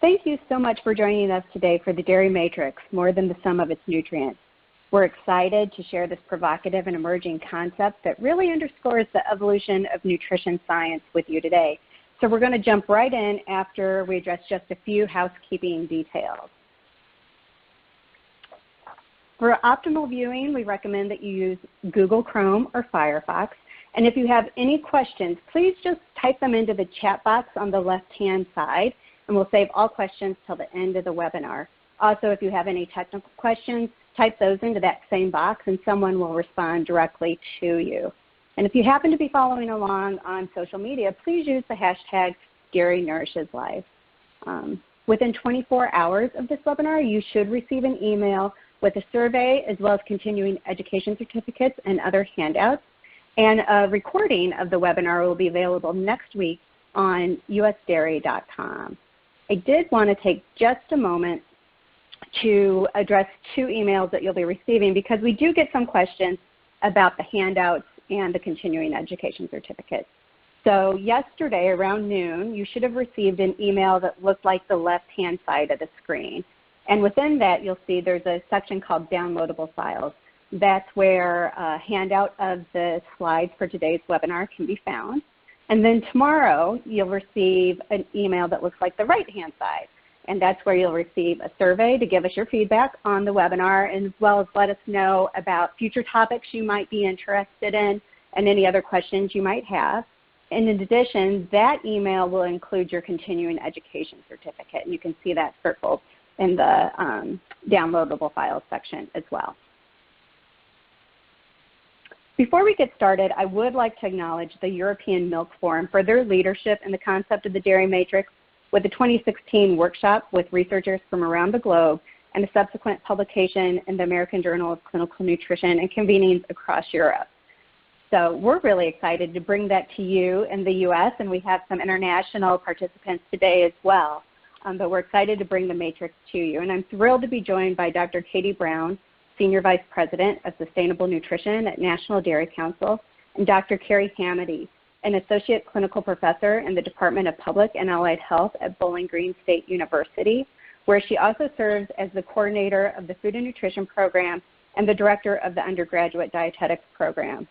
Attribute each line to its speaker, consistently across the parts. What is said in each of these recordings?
Speaker 1: Thank you so much for joining us today for the Dairy Matrix, More Than the Sum of Its Nutrients. We're excited to share this provocative and emerging concept that really underscores the evolution of nutrition science with you today. So we're going to jump right in after we address just a few housekeeping details. For optimal viewing, we recommend that you use Google Chrome or Firefox. And if you have any questions, please just type them into the chat box on the left-hand side, and we'll save all questions till the end of the webinar. Also, if you have any technical questions, type those into that same box and someone will respond directly to you. And if you happen to be following along on social media, please use the hashtag DairyNourishes Within 24 hours of this webinar, you should receive an email with a survey as well as continuing education certificates and other handouts. And a recording of the webinar will be available next week on usdairy.com. I did want to take just a moment to address two emails that you'll be receiving because we do get some questions about the handouts and the continuing education certificates. So yesterday around noon, you should have received an email that looked like the left-hand side of the screen. And within that, you'll see there's a section called Downloadable Files. That's where a handout of the slides for today's webinar can be found. And then tomorrow, you'll receive an email that looks like the right-hand side. And that's where you'll receive a survey to give us your feedback on the webinar, as well as let us know about future topics you might be interested in and any other questions you might have. And in addition, that email will include your continuing education certificate. And you can see that circled in the downloadable files section as well. Before we get started, I would like to acknowledge the European Milk Forum for their leadership in the concept of the Dairy Matrix with the 2016 workshop with researchers from around the globe and the subsequent publication in the American Journal of Clinical Nutrition and convenings across Europe. So we're really excited to bring that to you in the U.S., and we have some international participants today as well. But we're excited to bring the Matrix to you. And I'm thrilled to be joined by Dr. Katie Brown, Senior Vice President of Sustainable Nutrition at National Dairy Council, and Dr. Carrie Hamady, an Associate Clinical Professor in the Department of Public and Allied Health at Bowling Green State University, where she also serves as the coordinator of the Food and Nutrition Program and the director of the Undergraduate Dietetics Program.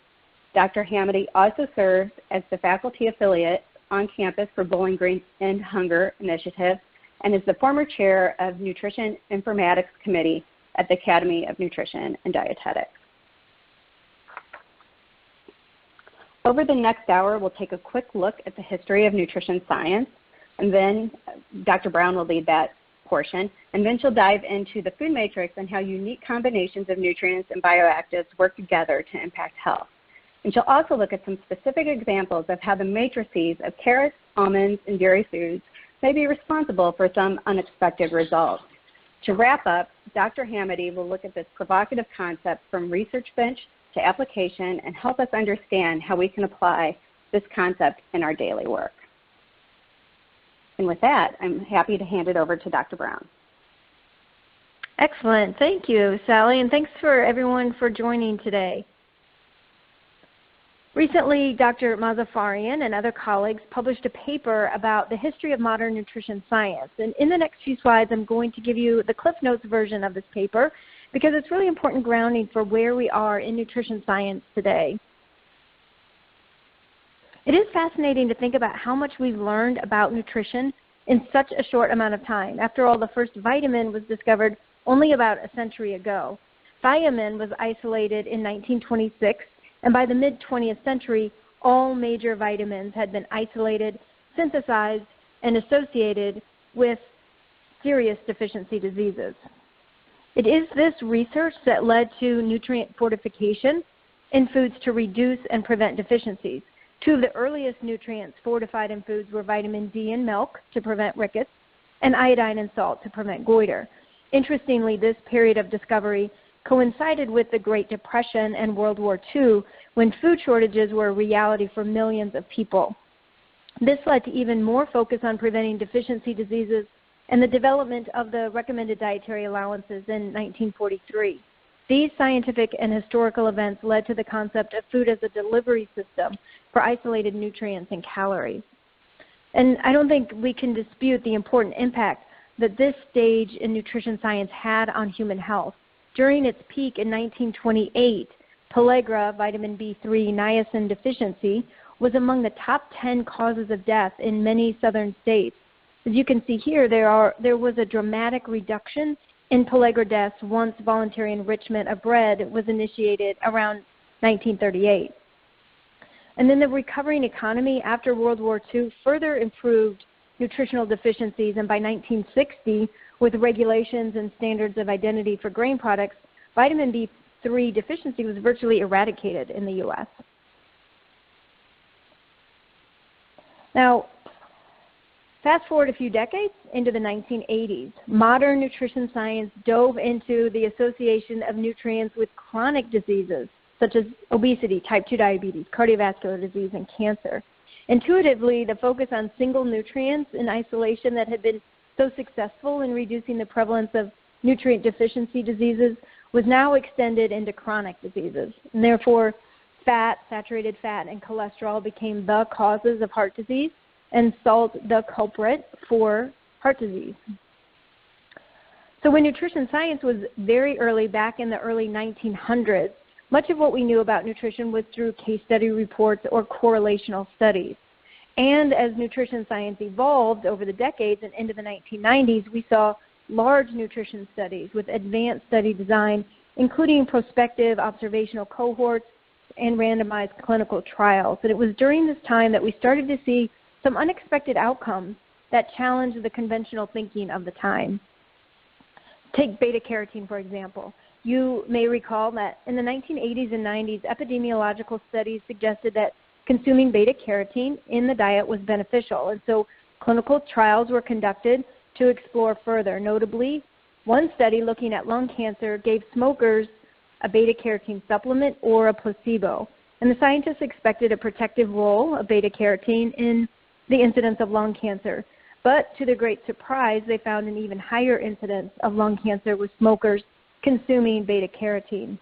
Speaker 1: Dr. Hamady also serves as the faculty affiliate on campus for Bowling Green's End Hunger Initiative and is the former chair of Nutrition Informatics Committee at the Academy of Nutrition and Dietetics. Over the next hour, we'll take a quick look at the history of nutrition science, and then Dr. Brown will lead that portion, and then she'll dive into the food matrix and how unique combinations of nutrients and bioactives work together to impact health. And she'll also look at some specific examples of how the matrices of carrots, almonds, and dairy foods may be responsible for some unexpected results. To wrap up, Dr. Hamady will look at this provocative concept from research bench to application and help us understand how we can apply this concept in our daily work. And with that, I'm happy to hand it over to Dr. Brown.
Speaker 2: Excellent. Thank you, Sally, and thanks for everyone for joining today. Recently, Dr. Mazafarian and other colleagues published a paper about the history of modern nutrition science. And in the next few slides, I'm going to give you the Cliff Notes version of this paper because it's really important grounding for where we are in nutrition science today. It is fascinating to think about how much we've learned about nutrition in such a short amount of time. After all, the first vitamin was discovered only about a century ago. Thiamine was isolated in 1926. And by the mid-20th century, all major vitamins had been isolated, synthesized, and associated with serious deficiency diseases. It is this research that led to nutrient fortification in foods to reduce and prevent deficiencies. Two of the earliest nutrients fortified in foods were vitamin D in milk to prevent rickets and iodine in salt to prevent goiter. Interestingly, this period of discovery coincided with the Great Depression and World War II, when food shortages were a reality for millions of people. This led to even more focus on preventing deficiency diseases and the development of the recommended dietary allowances in 1943. These scientific and historical events led to the concept of food as a delivery system for isolated nutrients and calories. And I don't think we can dispute the important impact that this stage in nutrition science had on human health. During its peak in 1928, pellagra, vitamin B3 niacin deficiency, was among the top 10 causes of death in many southern states. As you can see here, there was a dramatic reduction in pellagra deaths once voluntary enrichment of bread was initiated around 1938. And then the recovering economy after World War II further improved nutritional deficiencies, and by 1960, with regulations and standards of identity for grain products, vitamin B3 deficiency was virtually eradicated in the U.S. Now, fast forward a few decades into the 1980s, modern nutrition science dove into the association of nutrients with chronic diseases such as obesity, type 2 diabetes, cardiovascular disease, and cancer. Intuitively, the focus on single nutrients in isolation that had been so successful in reducing the prevalence of nutrient deficiency diseases was now extended into chronic diseases. And therefore, fat, saturated fat, and cholesterol became the causes of heart disease, and salt the culprit for heart disease. So when nutrition science was very early, back in the early 1900s, much of what we knew about nutrition was through case study reports or correlational studies. And as nutrition science evolved over the decades and into the 1990s, we saw large nutrition studies with advanced study design, including prospective observational cohorts and randomized clinical trials. And it was during this time that we started to see some unexpected outcomes that challenged the conventional thinking of the time. Take beta-carotene, for example. You may recall that in the 1980s and 90s, epidemiological studies suggested that consuming beta-carotene in the diet was beneficial. And so clinical trials were conducted to explore further. Notably, one study looking at lung cancer gave smokers a beta-carotene supplement or a placebo. And the scientists expected a protective role of beta-carotene in the incidence of lung cancer. But to their great surprise, they found an even higher incidence of lung cancer with smokers consuming beta-carotene.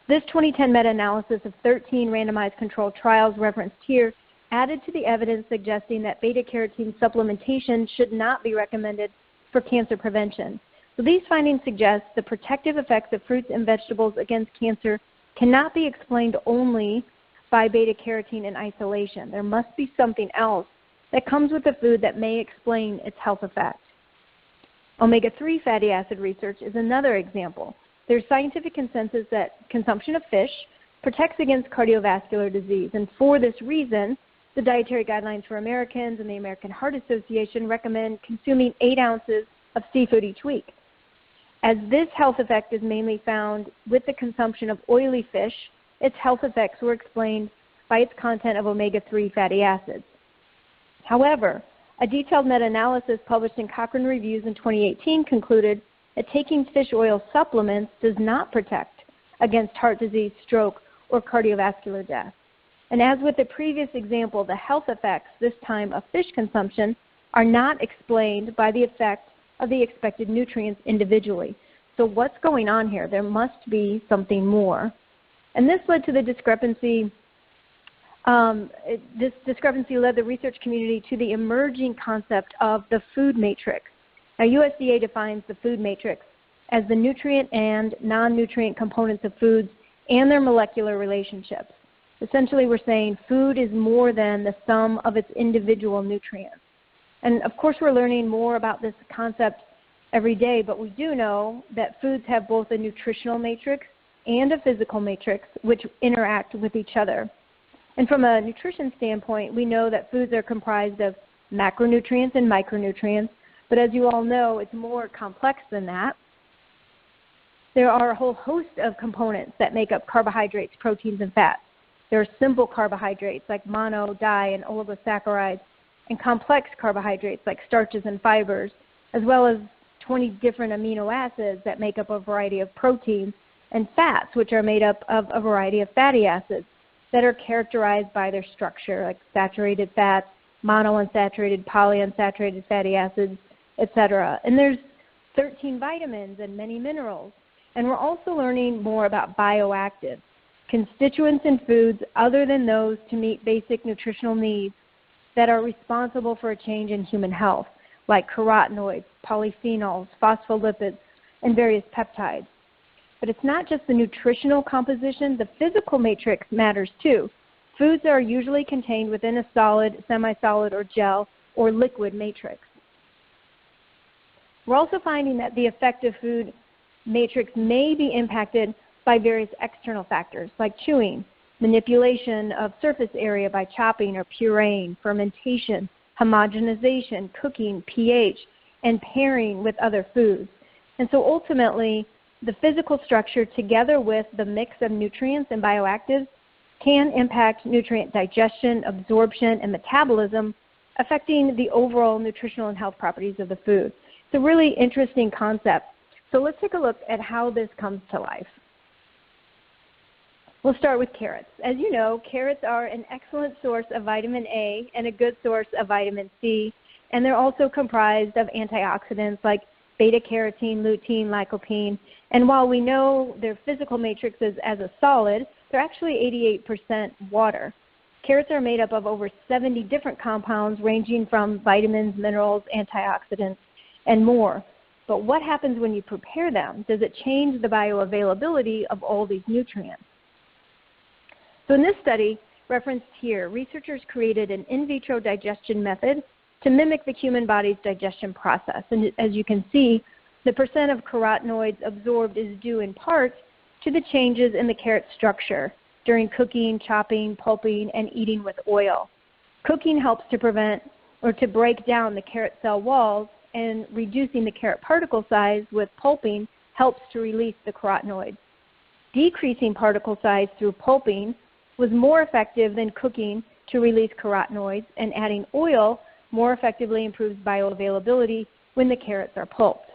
Speaker 2: This 2010 meta-analysis of 13 randomized controlled trials referenced here added to the evidence suggesting that beta-carotene supplementation should not be recommended for cancer prevention. So these findings suggest the protective effects of fruits and vegetables against cancer cannot be explained only by beta-carotene in isolation. There must be something else that comes with the food that may explain its health effects. Omega-3 fatty acid research is another example. There's scientific consensus that consumption of fish protects against cardiovascular disease, and for this reason, the Dietary Guidelines for Americans and the American Heart Association recommend consuming 8 ounces of seafood each week. As this health effect is mainly found with the consumption of oily fish, its health effects were explained by its content of omega-3 fatty acids. However, a detailed meta-analysis published in Cochrane Reviews in 2018 concluded that taking fish oil supplements does not protect against heart disease, stroke, or cardiovascular death. And as with the previous example, the health effects, this time of fish consumption, are not explained by the effect of the expected nutrients individually. So what's going on here? There must be something more. And this led to the discrepancy. This discrepancy led the research community to the emerging concept of the food matrix. Now, USDA defines the food matrix as the nutrient and non-nutrient components of foods and their molecular relationships. Essentially, we're saying food is more than the sum of its individual nutrients. And of course, we're learning more about this concept every day, but we do know that foods have both a nutritional matrix and a physical matrix which interact with each other. And from a nutrition standpoint, we know that foods are comprised of macronutrients and micronutrients, but as you all know, it's more complex than that. There are a whole host of components that make up carbohydrates, proteins, and fats. There are simple carbohydrates like mono, di, and oligosaccharides, and complex carbohydrates like starches and fibers, as well as 20 different amino acids that make up a variety of proteins, and fats, which are made up of a variety of fatty acids that are characterized by their structure, like saturated fats, monounsaturated, polyunsaturated fatty acids, etc. And there's 13 vitamins and many minerals. And we're also learning more about bioactives, constituents in foods other than those to meet basic nutritional needs that are responsible for a change in human health. like carotenoids, polyphenols, phospholipids, and various peptides. But it's not just the nutritional composition, the physical matrix matters too. Foods are usually contained within a solid, semi-solid, or gel, or liquid matrix. We're also finding that the effective food matrix may be impacted by various external factors like chewing, manipulation of surface area by chopping or pureeing, fermentation, homogenization, cooking, pH, and pairing with other foods. And so ultimately, the physical structure together with the mix of nutrients and bioactives can impact nutrient digestion, absorption, and metabolism, affecting the overall nutritional and health properties of the food. It's a really interesting concept. So let's take a look at how this comes to life. We'll start with carrots. As you know, carrots are an excellent source of vitamin A and a good source of vitamin C, and they're also comprised of antioxidants like beta-carotene, lutein, lycopene. And while we know their physical matrix is as a solid, they're actually 88% water. Carrots are made up of over 70 different compounds ranging from vitamins, minerals, antioxidants, and more. But what happens when you prepare them? Does it change the bioavailability of all these nutrients? So in this study, referenced here, researchers created an in vitro digestion method to mimic the human body's digestion process. And as you can see, the percent of carotenoids absorbed is due in part to the changes in the carrot structure during cooking, chopping, pulping, and eating with oil. Cooking helps to prevent or to break down the carrot cell walls, and reducing the carrot particle size with pulping helps to release the carotenoids. Decreasing particle size through pulping was more effective than cooking to release carotenoids, and adding oil more effectively improves bioavailability when the carrots are pulped.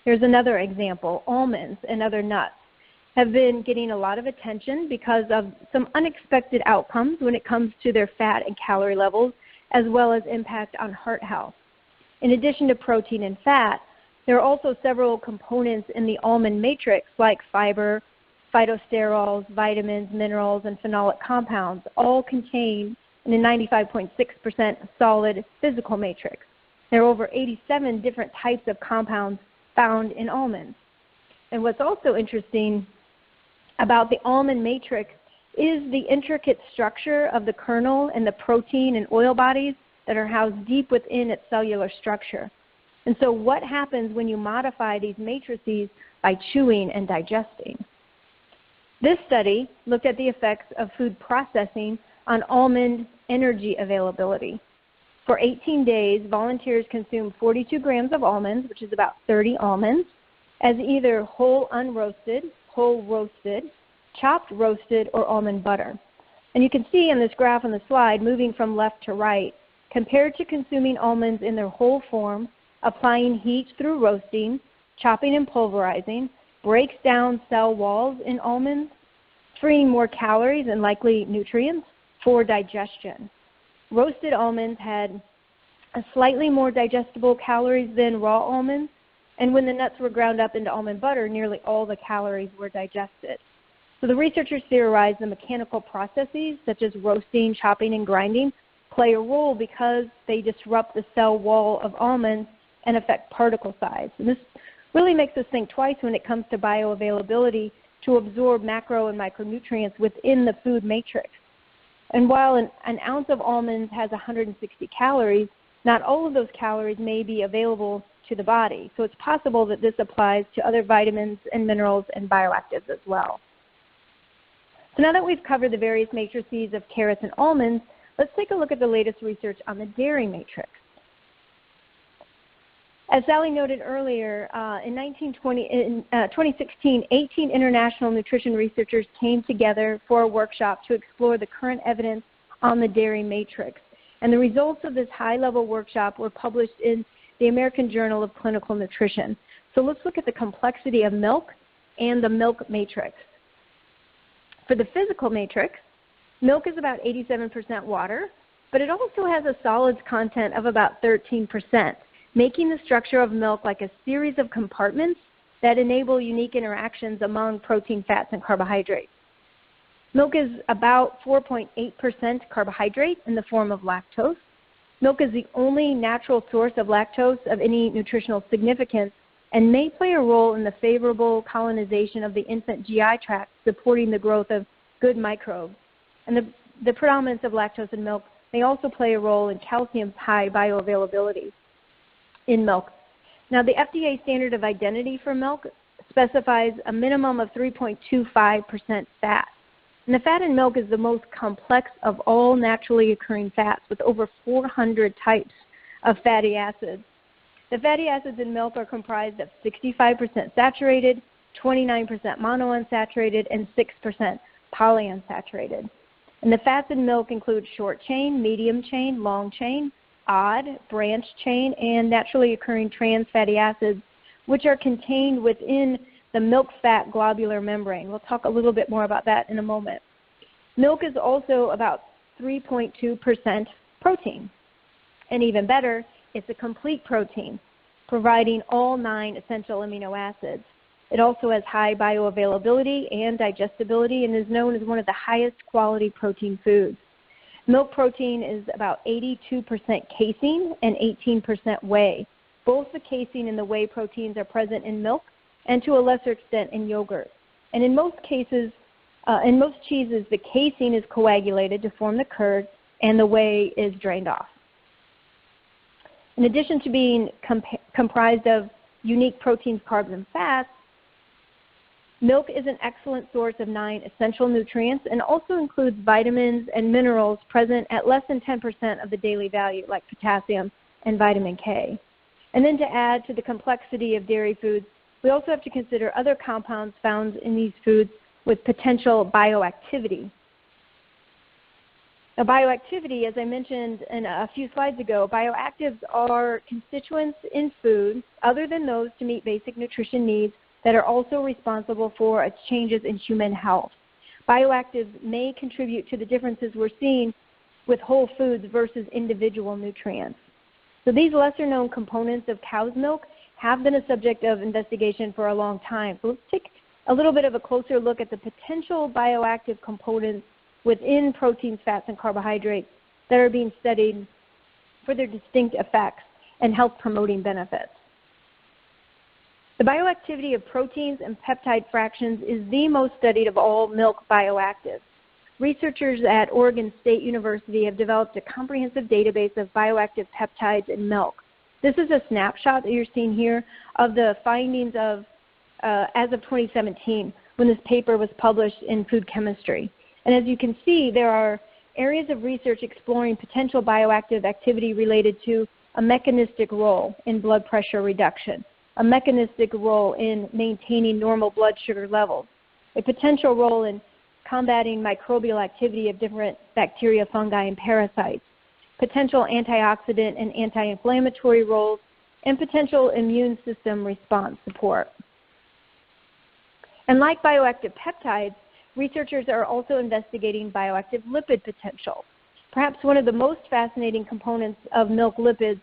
Speaker 2: Here's another example. Almonds and other nuts have been getting a lot of attention because of some unexpected outcomes when it comes to their fat and calorie levels, as well as impact on heart health. In addition to protein and fat, there are also several components in the almond matrix like fiber, phytosterols, vitamins, minerals, and phenolic compounds, all contained in a 95.6% solid physical matrix. There are over 87 different types of compounds found in almonds. And what's also interesting about the almond matrix is the intricate structure of the kernel and the protein and oil bodies that are housed deep within its cellular structure. And so what happens when you modify these matrices by chewing and digesting? This study looked at the effects of food processing on almond energy availability. For 18 days, volunteers consumed 42 grams of almonds, which is about 30 almonds, as either whole unroasted, whole roasted, chopped roasted, or almond butter. And you can see in this graph on the slide, moving from left to right, compared to consuming almonds in their whole form, applying heat through roasting, chopping and pulverizing, breaks down cell walls in almonds, freeing more calories and likely nutrients for digestion. Roasted almonds had a slightly more digestible calories than raw almonds, and when the nuts were ground up into almond butter, nearly all the calories were digested. So the researchers theorized the mechanical processes, such as roasting, chopping, and grinding, play a role because they disrupt the cell wall of almonds and affect particle size. And this really makes us think twice when it comes to bioavailability to absorb macro and micronutrients within the food matrix. And while an ounce of almonds has 160 calories, not all of those calories may be available to the body. So it's possible that this applies to other vitamins and minerals and bioactives as well. So now that we've covered the various matrices of carrots and almonds, let's take a look at the latest research on the dairy matrix. As Sally noted earlier, in 2016, 18 international nutrition researchers came together for a workshop to explore the current evidence on the dairy matrix. And the results of this high-level workshop were published in the American Journal of Clinical Nutrition. So let's look at the complexity of milk and the milk matrix. For the physical matrix, milk is about 87% water, but it also has a solids content of about 13%, making the structure of milk like a series of compartments that enable unique interactions among protein, fats, and carbohydrates. Milk is about 4.8% carbohydrate in the form of lactose, Milk is the only natural source of lactose of any nutritional significance and may play a role in the favorable colonization of the infant GI tract, supporting the growth of good microbes. And the predominance of lactose in milk may also play a role in calcium's high bioavailability in milk. Now, the FDA standard of identity for milk specifies a minimum of 3.25% fat. And the fat in milk is the most complex of all naturally occurring fats, with over 400 types of fatty acids. The fatty acids in milk are comprised of 65% saturated, 29% monounsaturated, and 6% polyunsaturated. And the fats in milk include short chain, medium chain, long chain, odd, branch chain, and naturally occurring trans fatty acids, which are contained within the milk fat globular membrane. We'll talk a little bit more about that in a moment. Milk is also about 3.2% protein. And even better, it's a complete protein, providing all 9 essential amino acids. It also has high bioavailability and digestibility and is known as one of the highest quality protein foods. Milk protein is about 82% casein and 18% whey. Both the casein and the whey proteins are present in milk and to a lesser extent in yogurt. And in most cases, in most cheeses, the casein is coagulated to form the curd and the whey is drained off. In addition to being comprised of unique proteins, carbs, and fats, milk is an excellent source of 9 essential nutrients and also includes vitamins and minerals present at less than 10% of the daily value, like potassium and vitamin K. And then to add to the complexity of dairy foods, we also have to consider other compounds found in these foods with potential bioactivity. Now, bioactivity, as I mentioned in a few slides ago, bioactives are constituents in food other than those to meet basic nutrition needs that are also responsible for changes in human health. Bioactives may contribute to the differences we're seeing with whole foods versus individual nutrients. So these lesser-known components of cow's milk have been a subject of investigation for a long time. So let's take a little bit of a closer look at the potential bioactive components within proteins, fats, and carbohydrates that are being studied for their distinct effects and health-promoting benefits. The bioactivity of proteins and peptide fractions is the most studied of all milk bioactives. Researchers at Oregon State University have developed a comprehensive database of bioactive peptides in milk. This is a snapshot that you're seeing here of the findings of as of 2017 when this paper was published in Food Chemistry. And as you can see, there are areas of research exploring potential bioactive activity related to a mechanistic role in blood pressure reduction, a mechanistic role in maintaining normal blood sugar levels, a potential role in combating microbial activity of different bacteria, fungi, and parasites, potential antioxidant and anti-inflammatory roles, and potential immune system response support. And like bioactive peptides, researchers are also investigating bioactive lipid potential. Perhaps one of the most fascinating components of milk lipids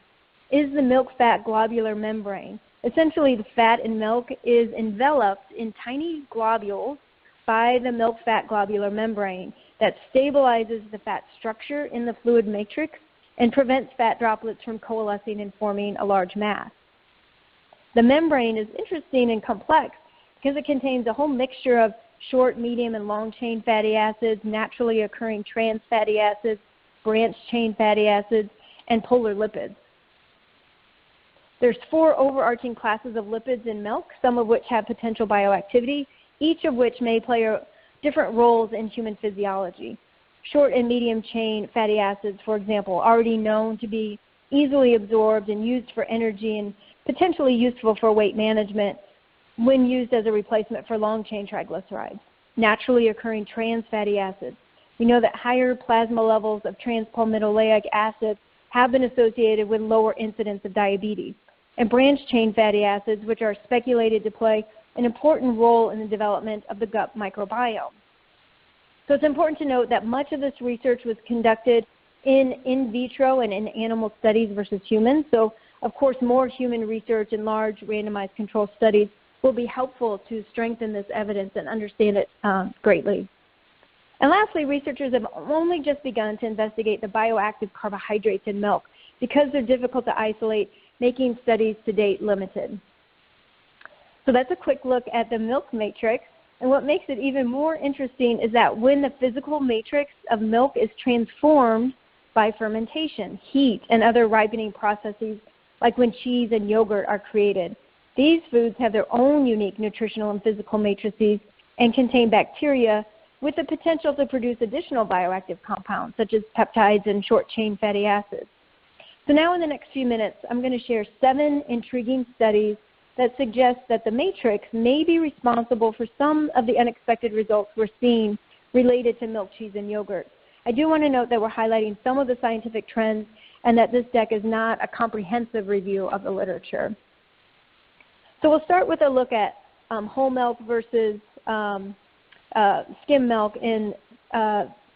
Speaker 2: is the milk fat globular membrane. Essentially, the fat in milk is enveloped in tiny globules by the milk fat globular membrane that stabilizes the fat structure in the fluid matrix and prevents fat droplets from coalescing and forming a large mass. The membrane is interesting and complex because it contains a whole mixture of short, medium, and long-chain fatty acids, naturally occurring trans fatty acids, branch-chain fatty acids, and polar lipids. There's 4 overarching classes of lipids in milk, some of which have potential bioactivity, each of which may play different roles in human physiology. Short and medium-chain fatty acids, for example, already known to be easily absorbed and used for energy and potentially useful for weight management when used as a replacement for long-chain triglycerides. Naturally occurring trans fatty acids. We know that higher plasma levels of transpalmitoleic acid have been associated with lower incidence of diabetes. And branch-chain fatty acids, which are speculated to play an important role in the development of the gut microbiome. So it's important to note that much of this research was conducted in vitro and in animal studies versus humans. So, of course, more human research and large randomized control studies will be helpful to strengthen this evidence and understand it greatly. And lastly, researchers have only just begun to investigate the bioactive carbohydrates in milk. because they're difficult to isolate, making studies to date limited. So that's a quick look at the milk matrix. And what makes it even more interesting is that when the physical matrix of milk is transformed by fermentation, heat, and other ripening processes, like when cheese and yogurt are created, these foods have their own unique nutritional and physical matrices and contain bacteria with the potential to produce additional bioactive compounds, such as peptides and short-chain fatty acids. So now in the next few minutes, I'm going to share 7 intriguing studies that suggest that the matrix may be responsible for some of the unexpected results we're seeing related to milk, cheese, and yogurt. I do want to note that we're highlighting some of the scientific trends and that this deck is not a comprehensive review of the literature. So we'll start with a look at whole milk versus skim milk in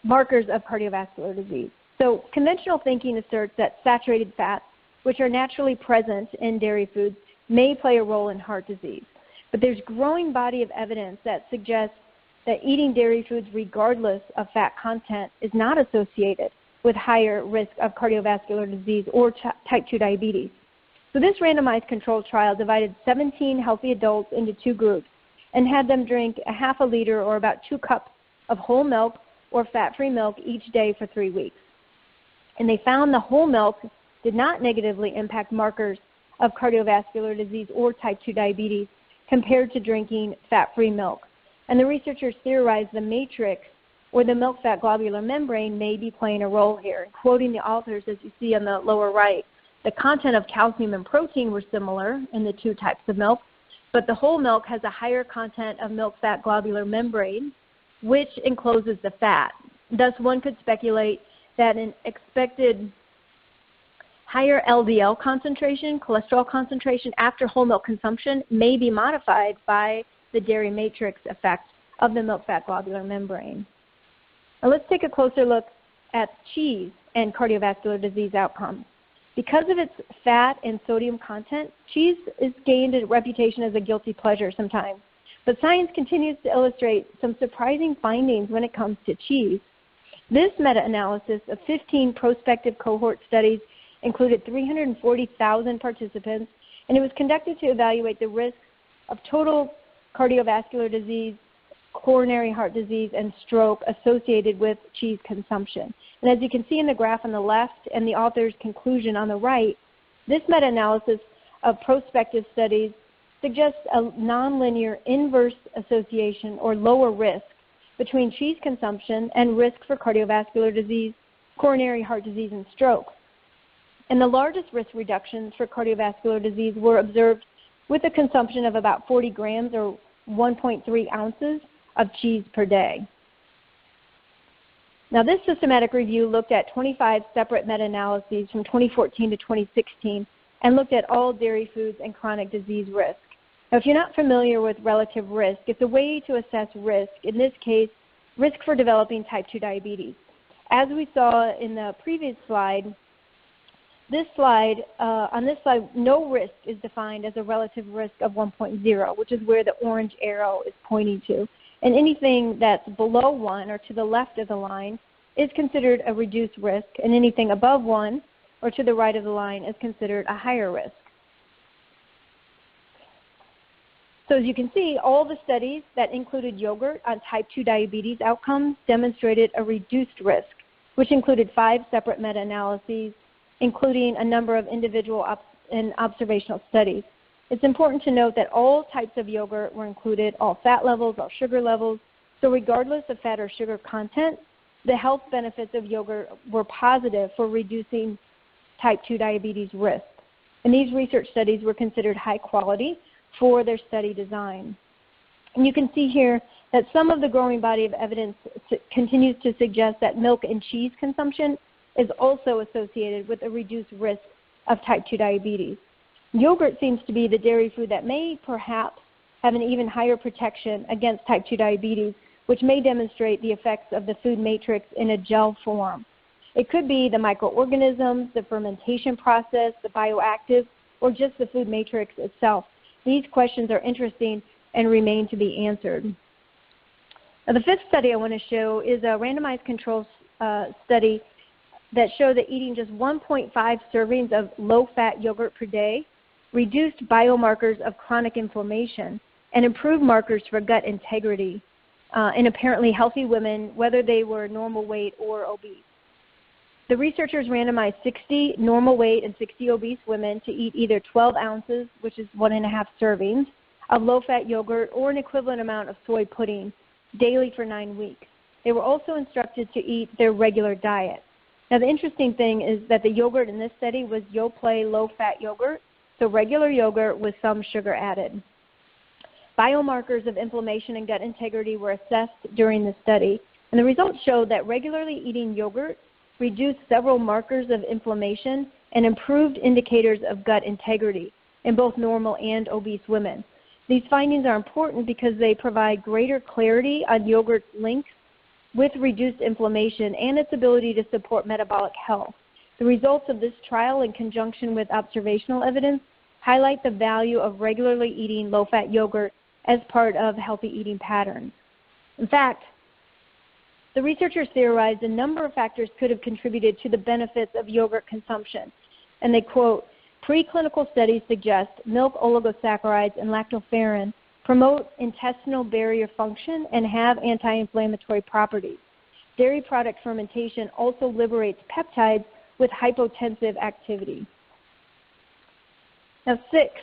Speaker 2: markers of cardiovascular disease. So conventional thinking asserts that saturated fats, which are naturally present in dairy foods, may play a role in heart disease. But there's a growing body of evidence that suggests that eating dairy foods regardless of fat content is not associated with higher risk of cardiovascular disease or type 2 diabetes. So this randomized controlled trial divided 17 healthy adults into 2 groups and had them drink a half a liter or about 2 cups of whole milk or fat-free milk each day for 3 weeks. And they found the whole milk did not negatively impact markers of cardiovascular disease or type 2 diabetes compared to drinking fat-free milk. And the researchers theorized the matrix or the milk-fat globular membrane may be playing a role here. Quoting the authors, as you see on the lower right, the content of calcium and protein were similar in the 2 types of milk, but the whole milk has a higher content of milk-fat globular membrane, which encloses the fat. Thus, one could speculate that an expected higher LDL concentration, cholesterol concentration after whole milk consumption may be modified by the dairy matrix effect of the milk-fat globular membrane. Now let's take a closer look at cheese and cardiovascular disease outcomes. Because of its fat and sodium content, cheese is gained a reputation as a guilty pleasure sometimes. But science continues to illustrate some surprising findings when it comes to cheese. This meta-analysis of 15 prospective cohort studies included 340,000 participants, and it was conducted to evaluate the risk of total cardiovascular disease, coronary heart disease, and stroke associated with cheese consumption. And as you can see in the graph on the left and the author's conclusion on the right, this meta-analysis of prospective studies suggests a nonlinear inverse association or lower risk between cheese consumption and risk for cardiovascular disease, coronary heart disease, and stroke. And the largest risk reductions for cardiovascular disease were observed with a consumption of about 40 grams or 1.3 ounces of cheese per day. Now, this systematic review looked at 25 separate meta-analyses from 2014 to 2016 and looked at all dairy foods and chronic disease risk. Now, if you're not familiar with relative risk, it's a way to assess risk, in this case, risk for developing type 2 diabetes. As we saw in the previous slide, on this slide, no risk is defined as a relative risk of 1.0, which is where the orange arrow is pointing to. And anything that's below 1 or to the left of the line is considered a reduced risk, and anything above 1 or to the right of the line is considered a higher risk. So as you can see, all the studies that included yogurt on type 2 diabetes outcomes demonstrated a reduced risk, which included 5 separate meta-analyses, including a number of individual and observational studies. It's important to note that all types of yogurt were included, all fat levels, all sugar levels. So regardless of fat or sugar content, the health benefits of yogurt were positive for reducing type 2 diabetes risk. And these research studies were considered high quality for their study design. And you can see here that some of the growing body of evidence continues to suggest that milk and cheese consumption is also associated with a reduced risk of type 2 diabetes. Yogurt seems to be the dairy food that may perhaps have an even higher protection against type 2 diabetes, which may demonstrate the effects of the food matrix in a gel form. It could be the microorganisms, the fermentation process, the bioactives, or just the food matrix itself. These questions are interesting and remain to be answered. Now, the 5th study I want to show is a randomized control study that show that eating just 1.5 servings of low-fat yogurt per day reduced biomarkers of chronic inflammation and improved markers for gut integrity in apparently healthy women, whether they were normal weight or obese. The researchers randomized 60 normal weight and 60 obese women to eat either 12 ounces, which is 1.5 servings, of low-fat yogurt or an equivalent amount of soy pudding daily for 9 weeks. They were also instructed to eat their regular diet. Now, the interesting thing is that the yogurt in this study was Yoplait low-fat yogurt, so regular yogurt with some sugar added. Biomarkers of inflammation and gut integrity were assessed during the study, and the results showed that regularly eating yogurt reduced several markers of inflammation and improved indicators of gut integrity in both normal and obese women. These findings are important because they provide greater clarity on yogurt's links with reduced inflammation and its ability to support metabolic health. The results of this trial, in conjunction with observational evidence, highlight the value of regularly eating low-fat yogurt as part of healthy eating patterns. In fact, the researchers theorized a number of factors could have contributed to the benefits of yogurt consumption. And they quote, "Preclinical studies suggest milk oligosaccharides and lactoferrin promote intestinal barrier function and have anti-inflammatory properties. Dairy product fermentation also liberates peptides with hypotensive activity." Now, 6,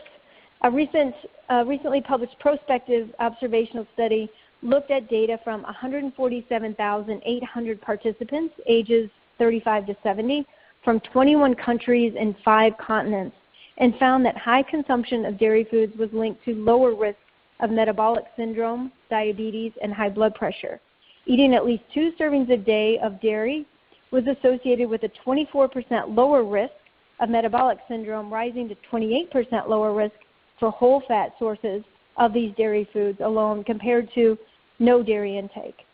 Speaker 2: a recently published prospective observational study looked at data from 147,800 participants ages 35 to 70 from 21 countries and 5 continents, and found that high consumption of dairy foods was linked to lower risk of metabolic syndrome, diabetes, and high blood pressure. Eating at least 2 servings a day of dairy was associated with a 24% lower risk of metabolic syndrome, rising to 28% lower risk for whole fat sources of these dairy foods alone compared to no dairy intake.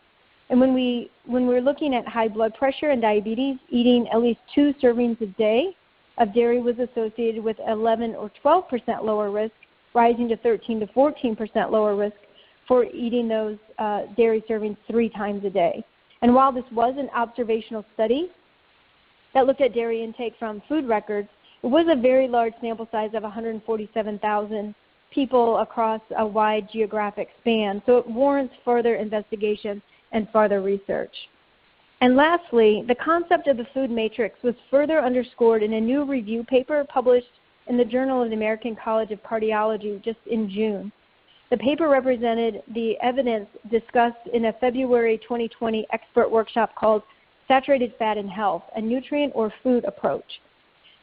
Speaker 2: And when we're looking at high blood pressure and diabetes, eating at least 2 servings a day of dairy was associated with 11 or 12% lower risk, rising to 13 to 14% lower risk for eating those dairy servings 3 times a day. And while this was an observational study that looked at dairy intake from food records, it was a very large sample size of 147,000 people across a wide geographic span, so it warrants further investigation and further research. And lastly, the concept of the food matrix was further underscored in a new review paper published in the Journal of the American College of Cardiology just in June. The paper represented the evidence discussed in a February 2020 expert workshop called Saturated Fat and Health, a Nutrient or Food Approach.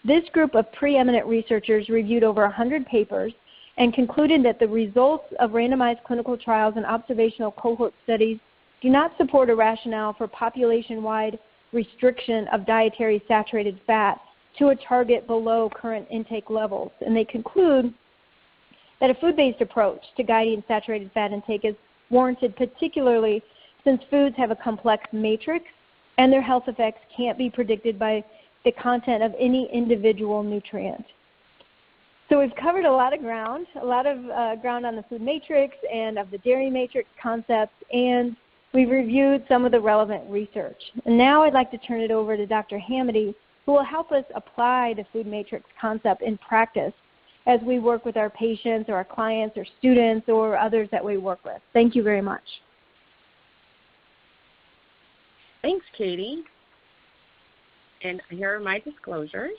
Speaker 2: This group of preeminent researchers reviewed over 100 papers and concluded that the results of randomized clinical trials and observational cohort studies do not support a rationale for population-wide restriction of dietary saturated fat to a target below current intake levels. And they conclude that a food-based approach to guiding saturated fat intake is warranted, particularly since foods have a complex matrix and their health effects can't be predicted by the content of any individual nutrient. So we've covered a lot of ground on the food matrix and of the dairy matrix concepts, and we've reviewed some of the relevant research. And now I'd like to turn it over to Dr. Hamady, who will help us apply the food matrix concept in practice as we work with our patients or our clients or students or others that we work with. Thank you very much.
Speaker 3: Thanks, Katie. And here are my disclosures.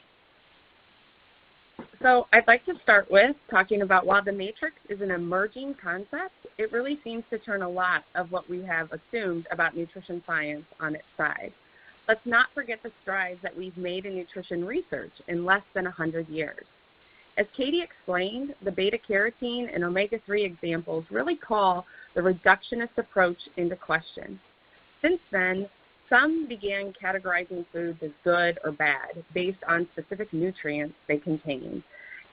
Speaker 3: So I'd like to start with talking about, while the matrix is an emerging concept, it really seems to turn a lot of what we have assumed about nutrition science on its side. Let's not forget the strides that we've made in nutrition research in less than 100 years. As Katie explained, the beta-carotene and omega-3 examples really call the reductionist approach into question. Since then, some began categorizing foods as good or bad based on specific nutrients they contain.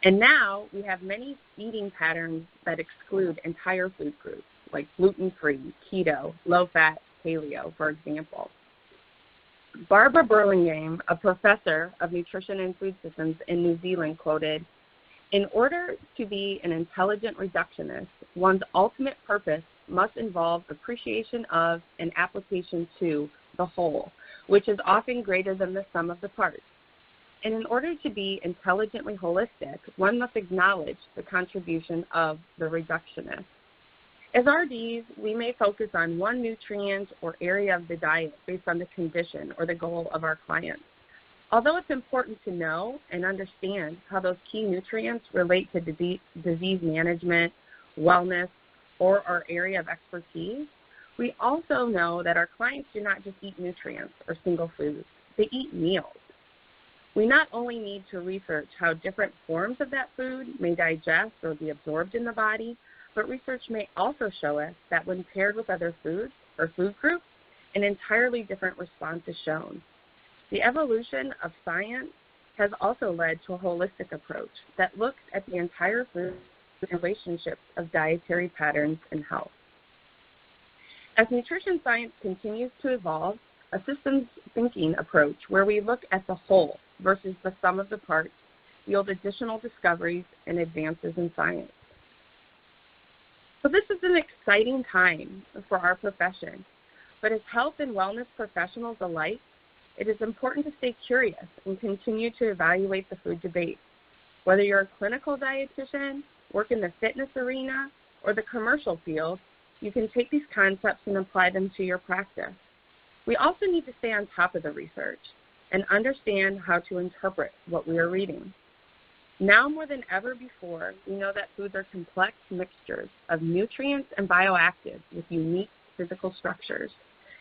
Speaker 3: And now we have many eating patterns that exclude entire food groups, like gluten-free, keto, low-fat, paleo, for example. Barbara Burlingame, a professor of nutrition and food systems in New Zealand, quoted, "In order to be an intelligent reductionist, one's ultimate purpose must involve appreciation of and application to the whole, which is often greater than the sum of the parts. And in order to be intelligently holistic, one must acknowledge the contribution of the reductionist. As RDs, we may focus on one nutrient or area of the diet based on the condition or the goal of our clients. Although it's important to know and understand how those key nutrients relate to disease management, wellness, or our area of expertise, we also know that our clients do not just eat nutrients or single foods, they eat meals. We not only need to research how different forms of that food may digest or be absorbed in the body, but research may also show us that when paired with other foods or food groups, an entirely different response is shown. The evolution of science has also led to a holistic approach that looks at the entire food relationships of dietary patterns and health. As nutrition science continues to evolve, a systems thinking approach where we look at the whole versus the sum of the parts yield additional discoveries and advances in science. So this is an exciting time for our profession, but as health and wellness professionals alike, it is important to stay curious and continue to evaluate the food debate. Whether you're a clinical dietitian, work in the fitness arena, or the commercial field, you can take these concepts and apply them to your practice. We also need to stay on top of the research and understand how to interpret what we are reading. Now more than ever before, we know that foods are complex mixtures of nutrients and bioactives with unique physical structures.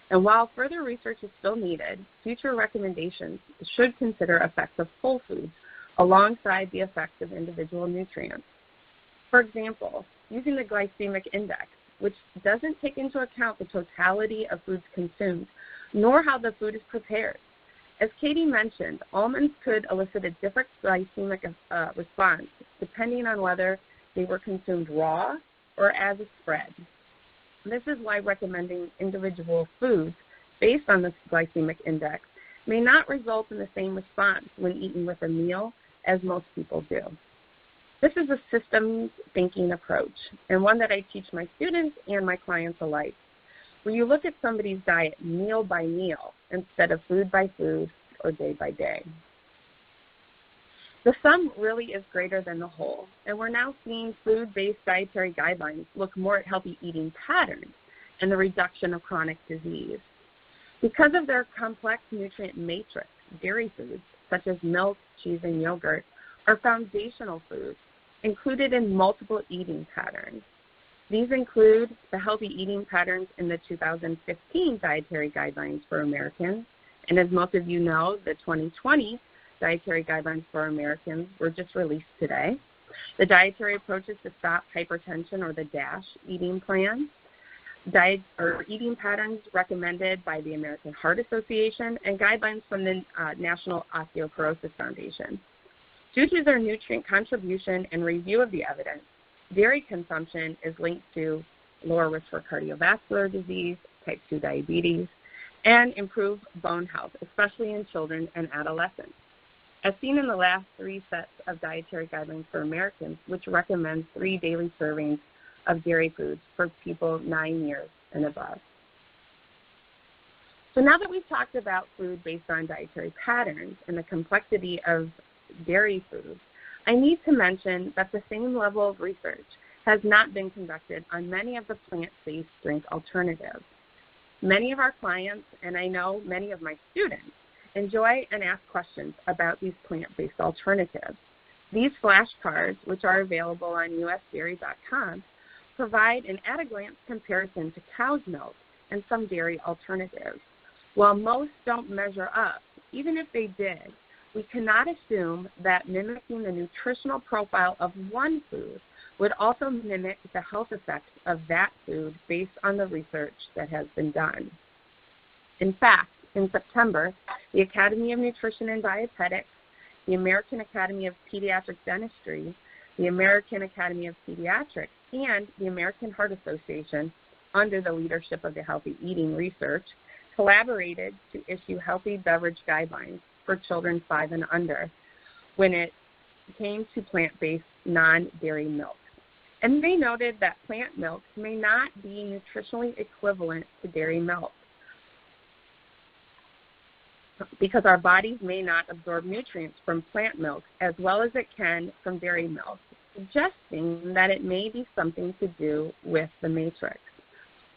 Speaker 3: And while further research is still needed, future recommendations should consider effects of whole foods alongside the effects of individual nutrients. For example, using the glycemic index, which doesn't take into account the totality of foods consumed, nor how the food is prepared. As Katie mentioned, almonds could elicit a different glycemic response depending on whether they were consumed raw or as a spread. This is why recommending individual foods based on this glycemic index may not result in the same response when eaten with a meal as most people do. This is a systems thinking approach, and one that I teach my students and my clients alike, where you look at somebody's diet meal by meal instead of food by food or day by day. The sum really is greater than the whole, and we're now seeing food-based dietary guidelines look more at healthy eating patterns and the reduction of chronic disease. Because of their complex nutrient matrix, dairy foods, such as milk, cheese, and yogurt, are foundational foods included in multiple eating patterns. These include the healthy eating patterns in the 2015 Dietary Guidelines for Americans, and as most of you know, the 2020 Dietary Guidelines for Americans were just released today. The Dietary Approaches to Stop Hypertension, or the DASH eating plan, eating patterns recommended by the American Heart Association, and guidelines from the National Osteoporosis Foundation. Due to their nutrient contribution and review of the evidence, dairy consumption is linked to lower risk for cardiovascular disease, type 2 diabetes, and improved bone health, especially in children and adolescents. As seen in the last 3 sets of Dietary Guidelines for Americans, which recommends 3 daily servings of dairy foods for people 9 years and above. So now that we've talked about food based on dietary patterns and the complexity of dairy foods, I need to mention that the same level of research has not been conducted on many of the plant-based drink alternatives. Many of our clients, and I know many of my students, enjoy and ask questions about these plant-based alternatives. These flashcards, which are available on usdairy.com, provide an at-a-glance comparison to cow's milk and some dairy alternatives. While most don't measure up, even if they did, we cannot assume that mimicking the nutritional profile of one food would also mimic the health effects of that food based on the research that has been done. In fact, in September, the Academy of Nutrition and Dietetics, the American Academy of Pediatric Dentistry, the American Academy of Pediatrics, and the American Heart Association, under the leadership of the Healthy Eating Research, collaborated to issue healthy beverage guidelines for children 5 and under when it came to plant-based non-dairy milk. And they noted that plant milk may not be nutritionally equivalent to dairy milk. because our bodies may not absorb nutrients from plant milk as well as it can from dairy milk, suggesting that it may be something to do with the matrix.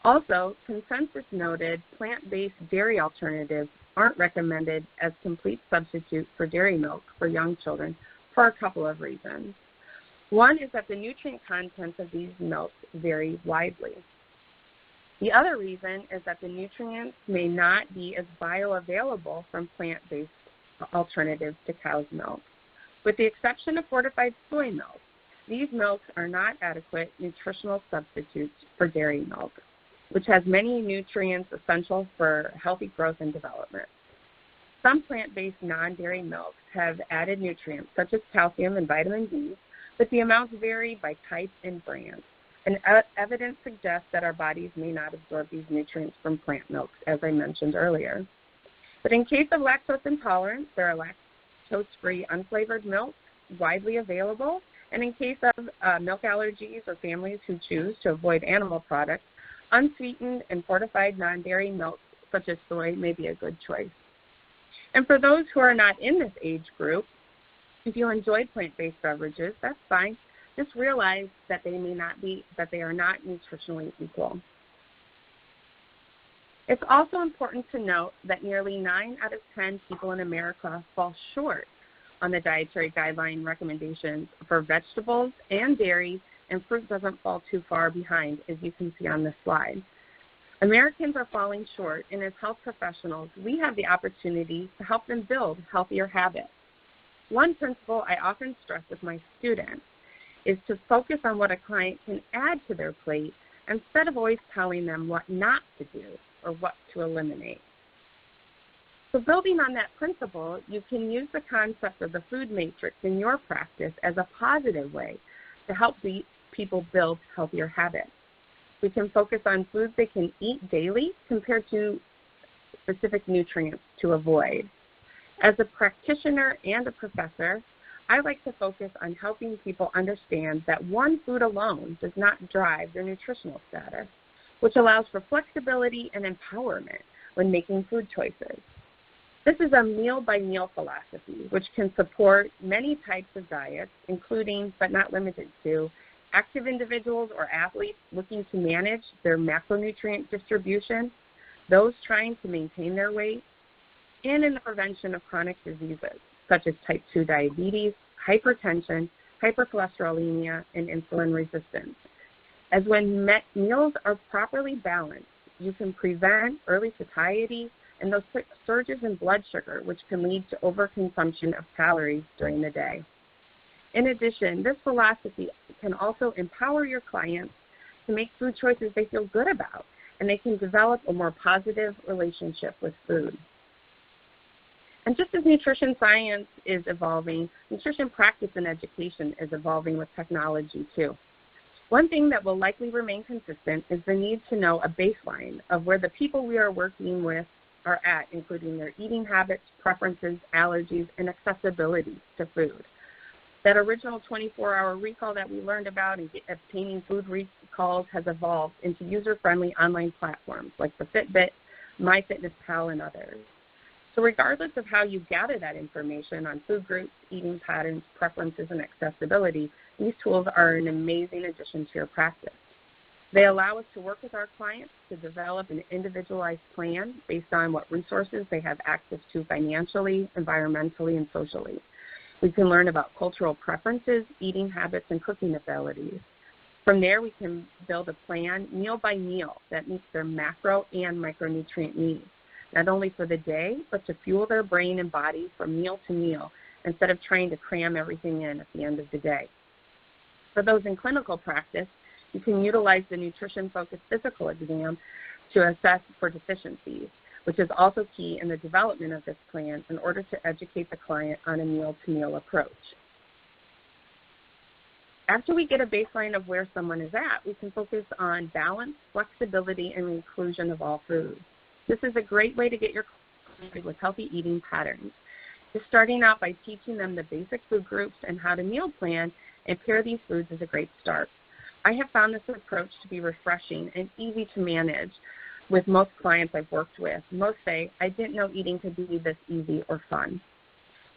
Speaker 3: Also, consensus noted plant-based dairy alternatives aren't recommended as complete substitute for dairy milk for young children for a couple of reasons. One is that the nutrient content of these milks vary widely. The other reason is that the nutrients may not be as bioavailable from plant-based alternatives to cow's milk. With the exception of fortified soy milk, these milks are not adequate nutritional substitutes for dairy milk, which has many nutrients essential for healthy growth and development. Some plant-based non-dairy milks have added nutrients such as calcium and vitamin D, but the amounts vary by type and brand. And evidence suggests that our bodies may not absorb these nutrients from plant milks, as I mentioned earlier. But in case of lactose intolerance, there are lactose-free unflavored milks widely available. And in case of milk allergies or families who choose to avoid animal products, unsweetened and fortified non-dairy milks such as soy may be a good choice. And for those who are not in this age group, if you enjoy plant-based beverages, that's fine. Just realize that they are not nutritionally equal. It's also important to note that nearly 9 out of 10 people in America fall short on the dietary guideline recommendations for vegetables and dairy, and fruit doesn't fall too far behind, as you can see on this slide. Americans are falling short, and as health professionals, we have the opportunity to help them build healthier habits. One principle I often stress with my students is to focus on what a client can add to their plate instead of always telling them what not to do or what to eliminate. So building on that principle, you can use the concept of the food matrix in your practice as a positive way to help people build healthier habits. We can focus on foods they can eat daily compared to specific nutrients to avoid. As a practitioner and a professor, I like to focus on helping people understand that one food alone does not drive their nutritional status, which allows for flexibility and empowerment when making food choices. This is a meal-by-meal philosophy, which can support many types of diets, including, but not limited to, active individuals or athletes looking to manage their macronutrient distribution, those trying to maintain their weight, and in the prevention of chronic diseases, such as type 2 diabetes, hypertension, hypercholesterolemia, and insulin resistance. As when meals are properly balanced, you can prevent early satiety and those surges in blood sugar, which can lead to overconsumption of calories during the day. In addition, this philosophy can also empower your clients to make food choices they feel good about, and they can develop a more positive relationship with food. And just as nutrition science is evolving, nutrition practice and education is evolving with technology too. One thing that will likely remain consistent is the need to know a baseline of where the people we are working with are at, including their eating habits, preferences, allergies, and accessibility to food. That original 24-hour recall that we learned about in obtaining food recalls has evolved into user-friendly online platforms like the Fitbit, MyFitnessPal, and others. So regardless of how you gather that information on food groups, eating patterns, preferences, and accessibility, these tools are an amazing addition to your practice. They allow us to work with our clients to develop an individualized plan based on what resources they have access to financially, environmentally, and socially. We can learn about cultural preferences, eating habits, and cooking abilities. From there, we can build a plan meal by meal that meets their macro and micronutrient needs, not only for the day, but to fuel their brain and body from meal to meal instead of trying to cram everything in at the end of the day. For those in clinical practice, you can utilize the nutrition-focused physical exam to assess for deficiencies, which is also key in the development of this plan in order to educate the client on a meal-to-meal approach. After we get a baseline of where someone is at, we can focus on balance, flexibility, and inclusion of all foods. This is a great way to get your client with healthy eating patterns. Just starting out by teaching them the basic food groups and how to meal plan and pair these foods is a great start. I have found this approach to be refreshing and easy to manage with most clients I've worked with. Most say, I didn't know eating could be this easy or fun.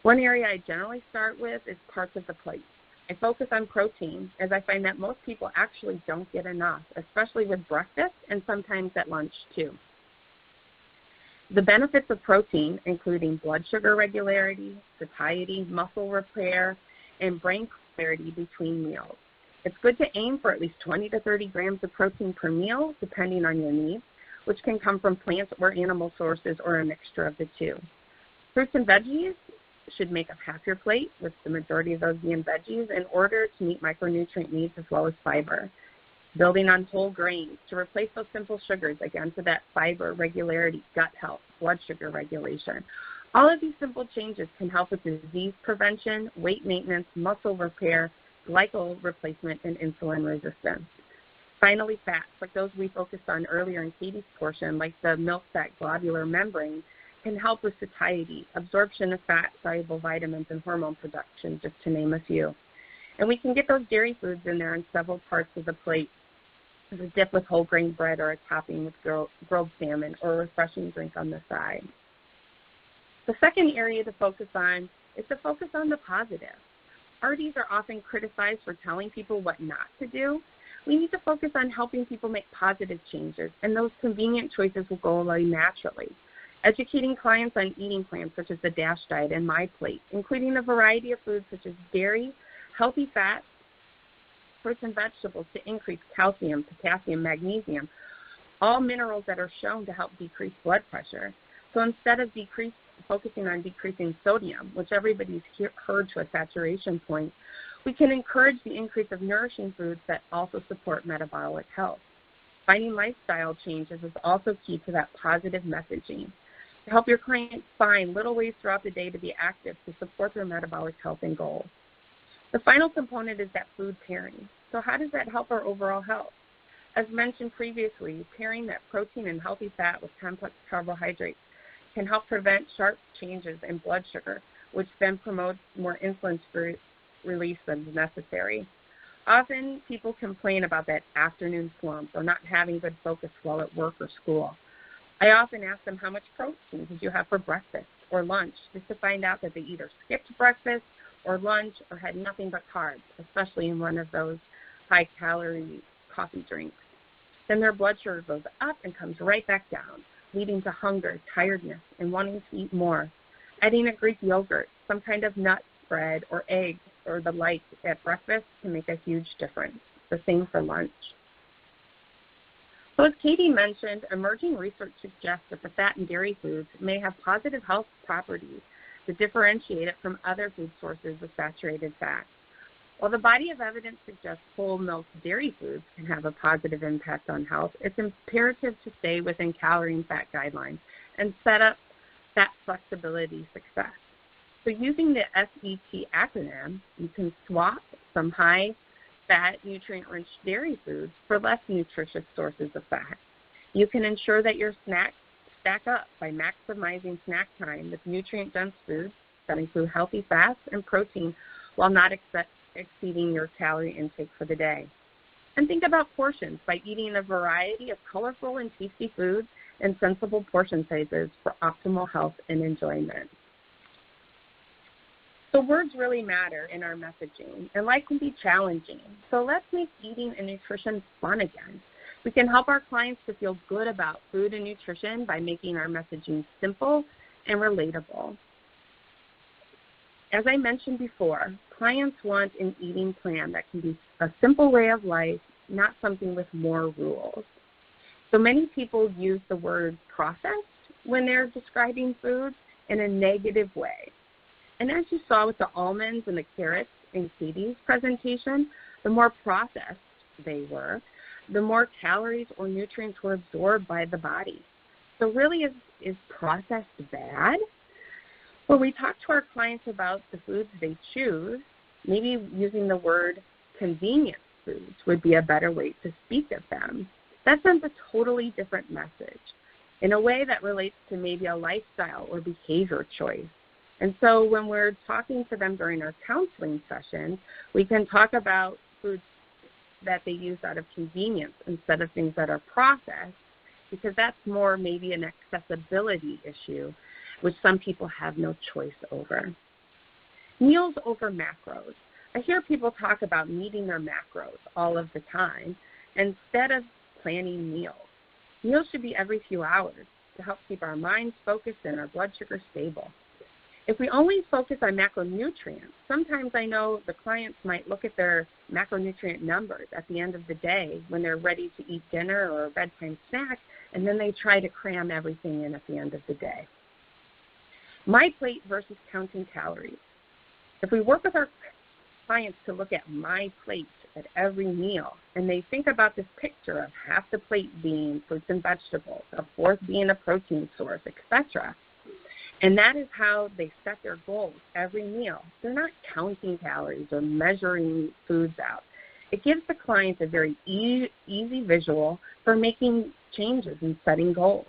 Speaker 3: One area I generally start with is parts of the plate. I focus on protein, as I find that most people actually don't get enough, especially with breakfast and sometimes at lunch too. The benefits of protein, including blood sugar regularity, satiety, muscle repair, and brain clarity between meals. It's good to aim for at least 20 to 30 grams of protein per meal, depending on your needs, which can come from plants or animal sources or a mixture of the two. Fruits and veggies should make up half your plate, with the majority of those being veggies, in order to meet micronutrient needs as well as fiber. Building on whole grains to replace those simple sugars, again, for that fiber, regularity, gut health, blood sugar regulation. All of these simple changes can help with disease prevention, weight maintenance, muscle repair, glycol replacement, and insulin resistance. Finally, fats, like those we focused on earlier in Katie's portion, like the milk fat globular membrane, can help with satiety, absorption of fat-soluble vitamins, and hormone production, just to name a few. And we can get those dairy foods in there in several parts of the plate, as a dip with whole grain bread or a topping with grilled salmon or a refreshing drink on the side. The second area to focus on is to focus on the positive. RDs are often criticized for telling people what not to do. We need to focus on helping people make positive changes, and those convenient choices will go away naturally. Educating clients on eating plans such as the DASH diet and My Plate, including a variety of foods such as dairy, healthy fats, fruits and vegetables to increase calcium, potassium, magnesium, all minerals that are shown to help decrease blood pressure. So instead of focusing on decreasing sodium, which everybody's heard to a saturation point, we can encourage the increase of nourishing foods that also support metabolic health. Finding lifestyle changes is also key to that positive messaging. To help your clients find little ways throughout the day to be active to support their metabolic health and goals. The final component is that food pairing. So how does that help our overall health? As mentioned previously, pairing that protein and healthy fat with complex carbohydrates can help prevent sharp changes in blood sugar, which then promotes more insulin release than is necessary. Often people complain about that afternoon slump or not having good focus while at work or school. I often ask them, how much protein did you have for breakfast or lunch, just to find out that they either skipped breakfast or lunch or had nothing but carbs, especially in one of those high-calorie coffee drinks. Then their blood sugar goes up and comes right back down, leading to hunger, tiredness, and wanting to eat more. Adding a Greek yogurt, some kind of nut spread, or eggs, or the like at breakfast can make a huge difference. The same for lunch. So as Katie mentioned, emerging research suggests that the fat and dairy foods may have positive health properties to differentiate it from other food sources of saturated fat. While the body of evidence suggests whole milk dairy foods can have a positive impact on health, it's imperative to stay within calorie and fat guidelines and set up fat flexibility success. So using the SET acronym, you can swap some high-fat, nutrient-rich dairy foods for less nutritious sources of fat. You can ensure that your snacks stack up by maximizing snack time with nutrient-dense foods that include healthy fats and protein while not exceeding your calorie intake for the day. And think about portions by eating a variety of colorful and tasty foods in sensible portion sizes for optimal health and enjoyment. So words really matter in our messaging, and life can be challenging. So let's make eating and nutrition fun again. We can help our clients to feel good about food and nutrition by making our messaging simple and relatable. As I mentioned before, clients want an eating plan that can be a simple way of life, not something with more rules. So many people use the word processed when they're describing food in a negative way. And as you saw with the almonds and the carrots in Katie's presentation, the more processed they were, the more calories or nutrients were absorbed by the body. So really, is processed bad? When we talk to our clients about the foods they choose, maybe using the word convenience foods would be a better way to speak of them. That sends a totally different message in a way that relates to maybe a lifestyle or behavior choice. And so when we're talking to them during our counseling session, we can talk about foods that they use out of convenience instead of things that are processed, because that's more maybe an accessibility issue, which some people have no choice over. Meals over macros. I hear people talk about meeting their macros all of the time instead of planning meals. Meals should be every few hours to help keep our minds focused and our blood sugar stable. If we only focus on macronutrients, sometimes I know the clients might look at their macronutrient numbers at the end of the day when they're ready to eat dinner or a bedtime snack, and then they try to cram everything in at the end of the day. My plate versus counting calories. If we work with our clients to look at my plate at every meal, and they think about this picture of half the plate being fruits and vegetables, a fourth being a protein source, etc., and that is how they set their goals every meal. They're not counting calories or measuring foods out. It gives the clients a very easy visual for making changes and setting goals.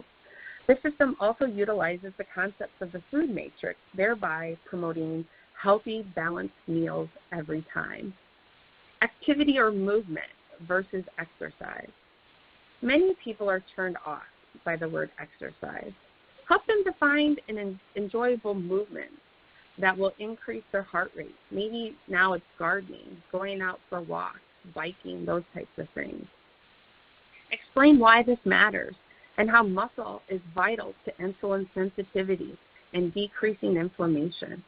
Speaker 3: This system also utilizes the concepts of the food matrix, thereby promoting healthy, balanced meals every time. Activity or movement versus exercise. Many people are turned off by the word exercise. Help them to find an enjoyable movement that will increase their heart rate. Maybe now it's gardening, going out for walks, biking, those types of things. Explain why this matters and how muscle is vital to insulin sensitivity and decreasing inflammation.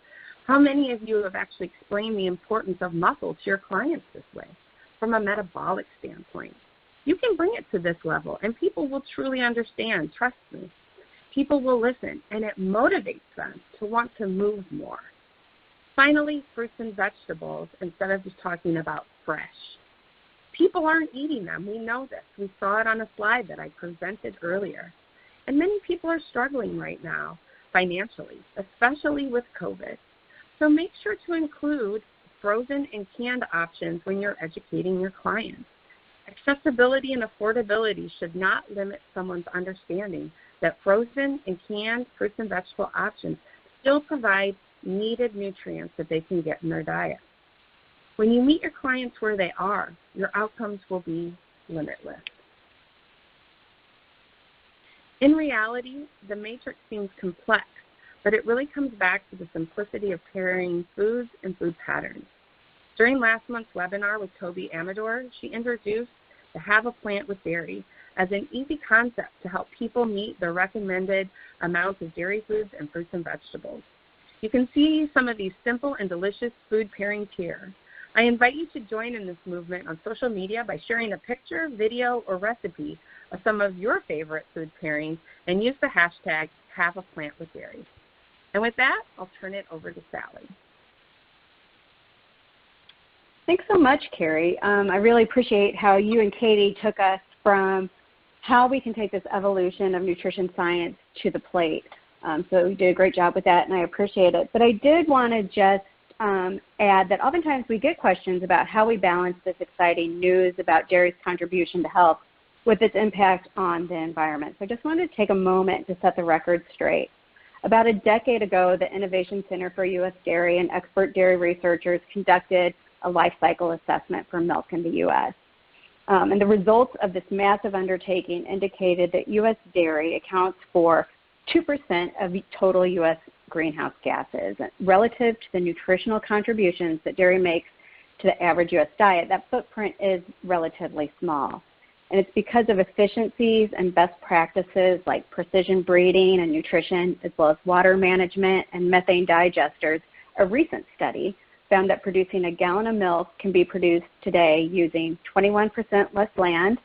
Speaker 3: How many of you have actually explained the importance of muscle to your clients this way from a metabolic standpoint? You can bring it to this level, and people will truly understand, trust me. People will listen, and it motivates them to want to move more. Finally, fruits and vegetables, instead of just talking about fresh. People aren't eating them. We know this. We saw it on a slide that I presented earlier. And many people are struggling right now financially, especially with COVID. So make sure to include frozen and canned options when you're educating your clients. Accessibility and affordability should not limit someone's understanding that frozen and canned fruits and vegetable options still provide needed nutrients that they can get in their diet. When you meet your clients where they are, your outcomes will be limitless. In reality, the matrix seems complex, but it really comes back to the simplicity of pairing foods and food patterns. During last month's webinar with Toby Amador, she introduced the Have a Plant with Dairy as an easy concept to help people meet the recommended amounts of dairy foods and fruits and vegetables. You can see some of these simple and delicious food pairings here. I invite you to join in this movement on social media by sharing a picture, video, or recipe of some of your favorite food pairings and use the hashtag #HaveAPlantWithDairy. And with that, I'll turn it over to Sally.
Speaker 1: Thanks so much, Carrie. I really appreciate how you and Katie took us from how we can take this evolution of nutrition science to the plate. So you did a great job with that, and I appreciate it. But I did want to just add that oftentimes we get questions about how we balance this exciting news about dairy's contribution to health with its impact on the environment. So I just wanted to take a moment to set the record straight. About a decade ago, the Innovation Center for U.S. Dairy and expert dairy researchers conducted a life cycle assessment for milk in the U.S. And the results of this massive undertaking indicated that U.S. dairy accounts for 2% of total U.S. greenhouse gases. Relative to the nutritional contributions that dairy makes to the average U.S. diet, that footprint is relatively small. And it's because of efficiencies and best practices like precision breeding and nutrition, as well as water management and methane digesters. A recent study found that producing a gallon of milk can be produced today using 21% less land,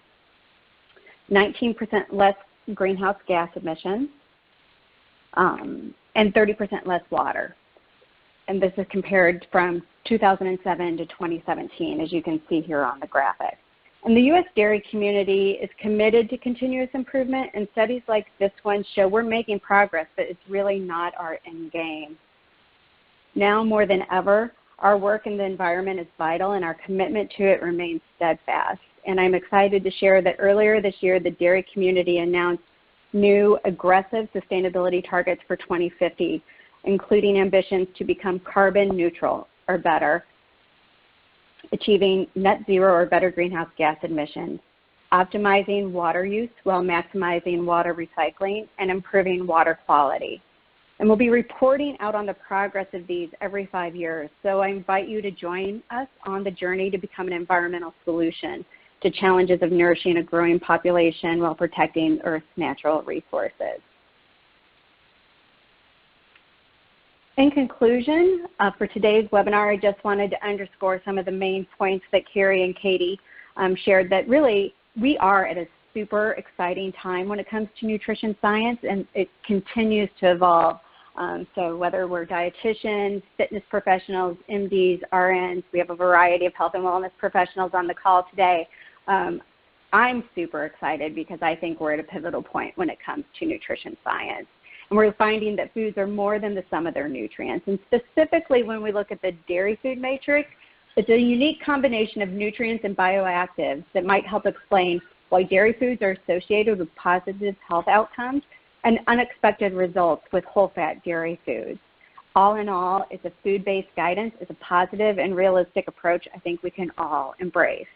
Speaker 1: 19% less greenhouse gas emissions, and 30% less water. And this is compared from 2007 to 2017, as you can see here on the graphic. And the U.S. dairy community is committed to continuous improvement, and studies like this one show we're making progress, but it's really not our end game. Now more than ever, our work in the environment is vital, and our commitment to it remains steadfast. And I'm excited to share that earlier this year, the dairy community announced new aggressive sustainability targets for 2050, including ambitions to become carbon neutral or better, achieving net zero or better greenhouse gas emissions, optimizing water use while maximizing water recycling, and improving water quality. And we'll be reporting out on the progress of these every 5 years. So I invite you to join us on the journey to become an environmental solution to challenges of nourishing a growing population while protecting Earth's natural resources. In conclusion, for today's webinar, I just wanted to underscore some of the main points that Carrie and Katie shared, that really we are at a super exciting time when it comes to nutrition science, and it continues to evolve. So whether we're dietitians, fitness professionals, MDs, RNs, we have a variety of health and wellness professionals on the call today. I'm super excited because I think we're at a pivotal point when it comes to nutrition science. And we're finding that foods are more than the sum of their nutrients. And specifically when we look at the dairy food matrix, it's a unique combination of nutrients and bioactives that might help explain why dairy foods are associated with positive health outcomes and unexpected results with whole-fat dairy foods. All in all, it's a food-based guidance. It's a positive and realistic approach I think we can all embrace.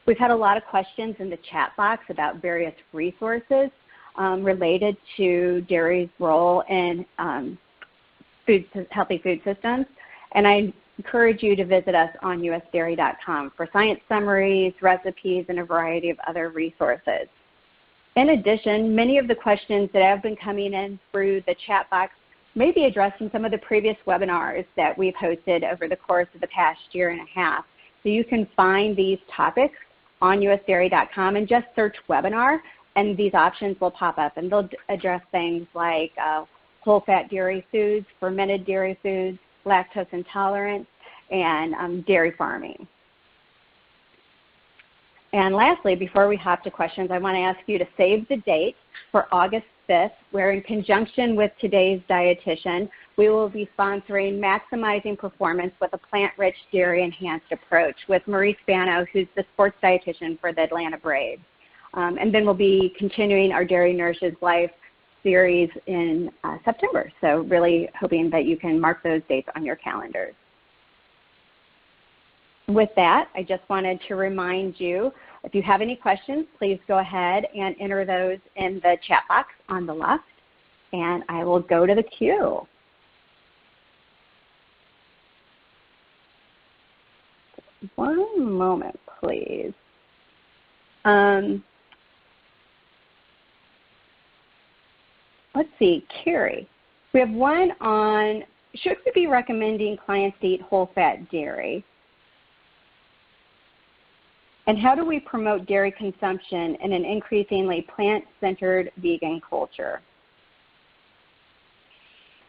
Speaker 1: We've had a lot of questions in the chat box about various resources related to dairy's role in healthy food systems. And I encourage you to visit us on usdairy.com for science summaries, recipes, and a variety of other resources. In addition, many of the questions that have been coming in through the chat box may be addressed in some of the previous webinars that we've hosted over the course of the past year and a half. So you can find these topics on usdairy.com and just search webinar, and these options will pop up, and they'll address things like whole-fat dairy foods, fermented dairy foods, lactose intolerance, and dairy farming. And lastly, before we hop to questions, I want to ask you to save the date for August 5th, where in conjunction with today's dietitian, we will be sponsoring Maximizing Performance with a Plant-Rich Dairy Enhanced Approach with Marie Spano, who's the sports dietitian for the Atlanta Braves. And then we'll be continuing our Dairy Nourishes Life series in September. So really hoping that you can mark those dates on your calendars. With that, I just wanted to remind you, if you have any questions, please go ahead and enter those in the chat box on the left, and I will go to the queue. One moment, please. Let's see, Carrie. We have one on, should we be recommending clients to eat whole-fat dairy? And how do we promote dairy consumption in an increasingly plant-centered vegan culture?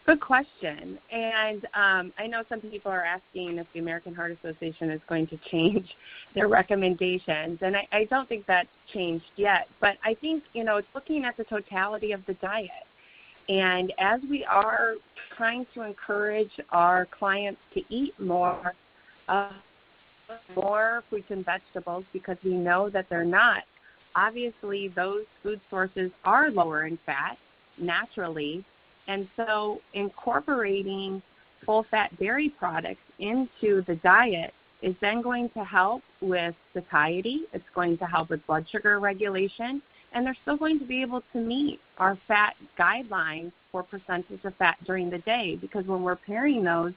Speaker 3: Good question. And I know some people are asking if the American Heart Association is going to change their recommendations. And I don't think that's changed yet. But I think, it's looking at the totality of the diet. And as we are trying to encourage our clients to eat more fruits and vegetables because we know that they're not, obviously those food sources are lower in fat naturally. And so incorporating full-fat dairy products into the diet is then going to help with satiety. It's going to help with blood sugar regulation. And they're still going to be able to meet our fat guidelines for percentage of fat during the day, because when we're pairing those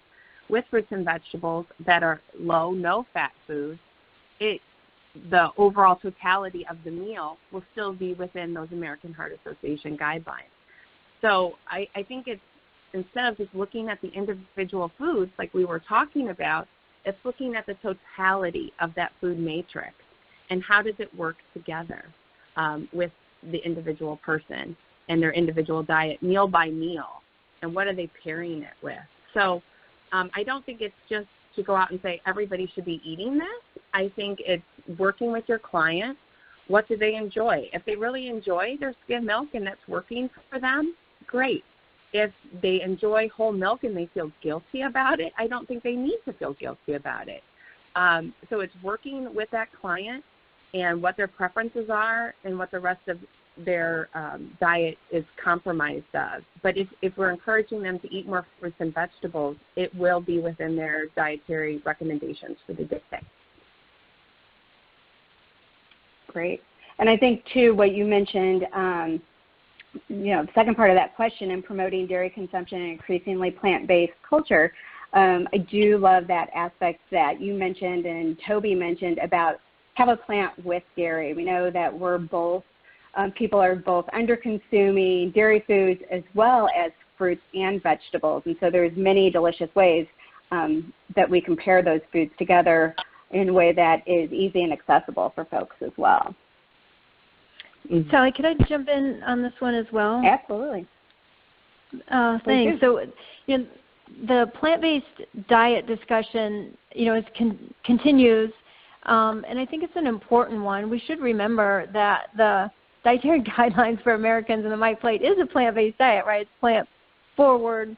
Speaker 3: with fruits and vegetables that are low, no-fat foods, the overall totality of the meal will still be within those American Heart Association guidelines. So I think it's, instead of just looking at the individual foods like we were talking about, it's looking at the totality of that food matrix and how does it work together with the individual person and their individual diet, meal by meal, and what are they pairing it with. So I don't think it's just to go out and say everybody should be eating this. I think it's working with your client. What do they enjoy? If they really enjoy their skim milk and that's working for them, great. If they enjoy whole milk and they feel guilty about it, I don't think they need to feel guilty about it. So it's working with that client and what their preferences are and what the rest of their diet is compromised of. But if we're encouraging them to eat more fruits and vegetables, it will be within their dietary recommendations for the day.
Speaker 1: Great. And I think, too, what you mentioned, the second part of that question in promoting dairy consumption and increasingly plant-based culture, I do love that aspect that you mentioned and Toby mentioned about have a plant with dairy. We know that we're both, people are both under-consuming dairy foods as well as fruits and vegetables. And so there's many delicious ways that we can pair those foods together in a way that is easy and accessible for folks as well.
Speaker 2: Sally, could I jump in on this one as well?
Speaker 1: Absolutely.
Speaker 2: Thanks. So, the plant-based diet discussion, continues, and I think it's an important one. We should remember that the dietary guidelines for Americans and the My Plate is a plant-based diet, right? It's plant-forward,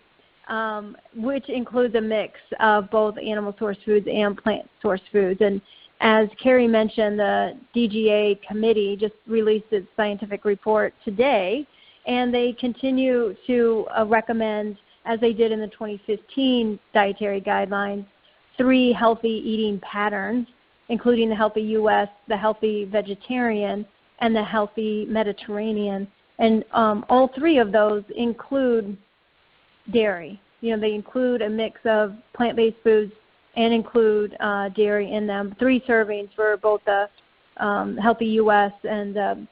Speaker 2: which includes a mix of both animal-sourced foods and plant-sourced foods. And as Carrie mentioned, the DGA committee just released its scientific report today, and they continue to recommend, as they did in the 2015 dietary guidelines, 3 healthy eating patterns, including the healthy U.S., the healthy vegetarian, and the healthy Mediterranean. And all 3 of those include dairy. They include a mix of plant-based foods and include dairy in them. 3 servings for both the healthy U.S. and the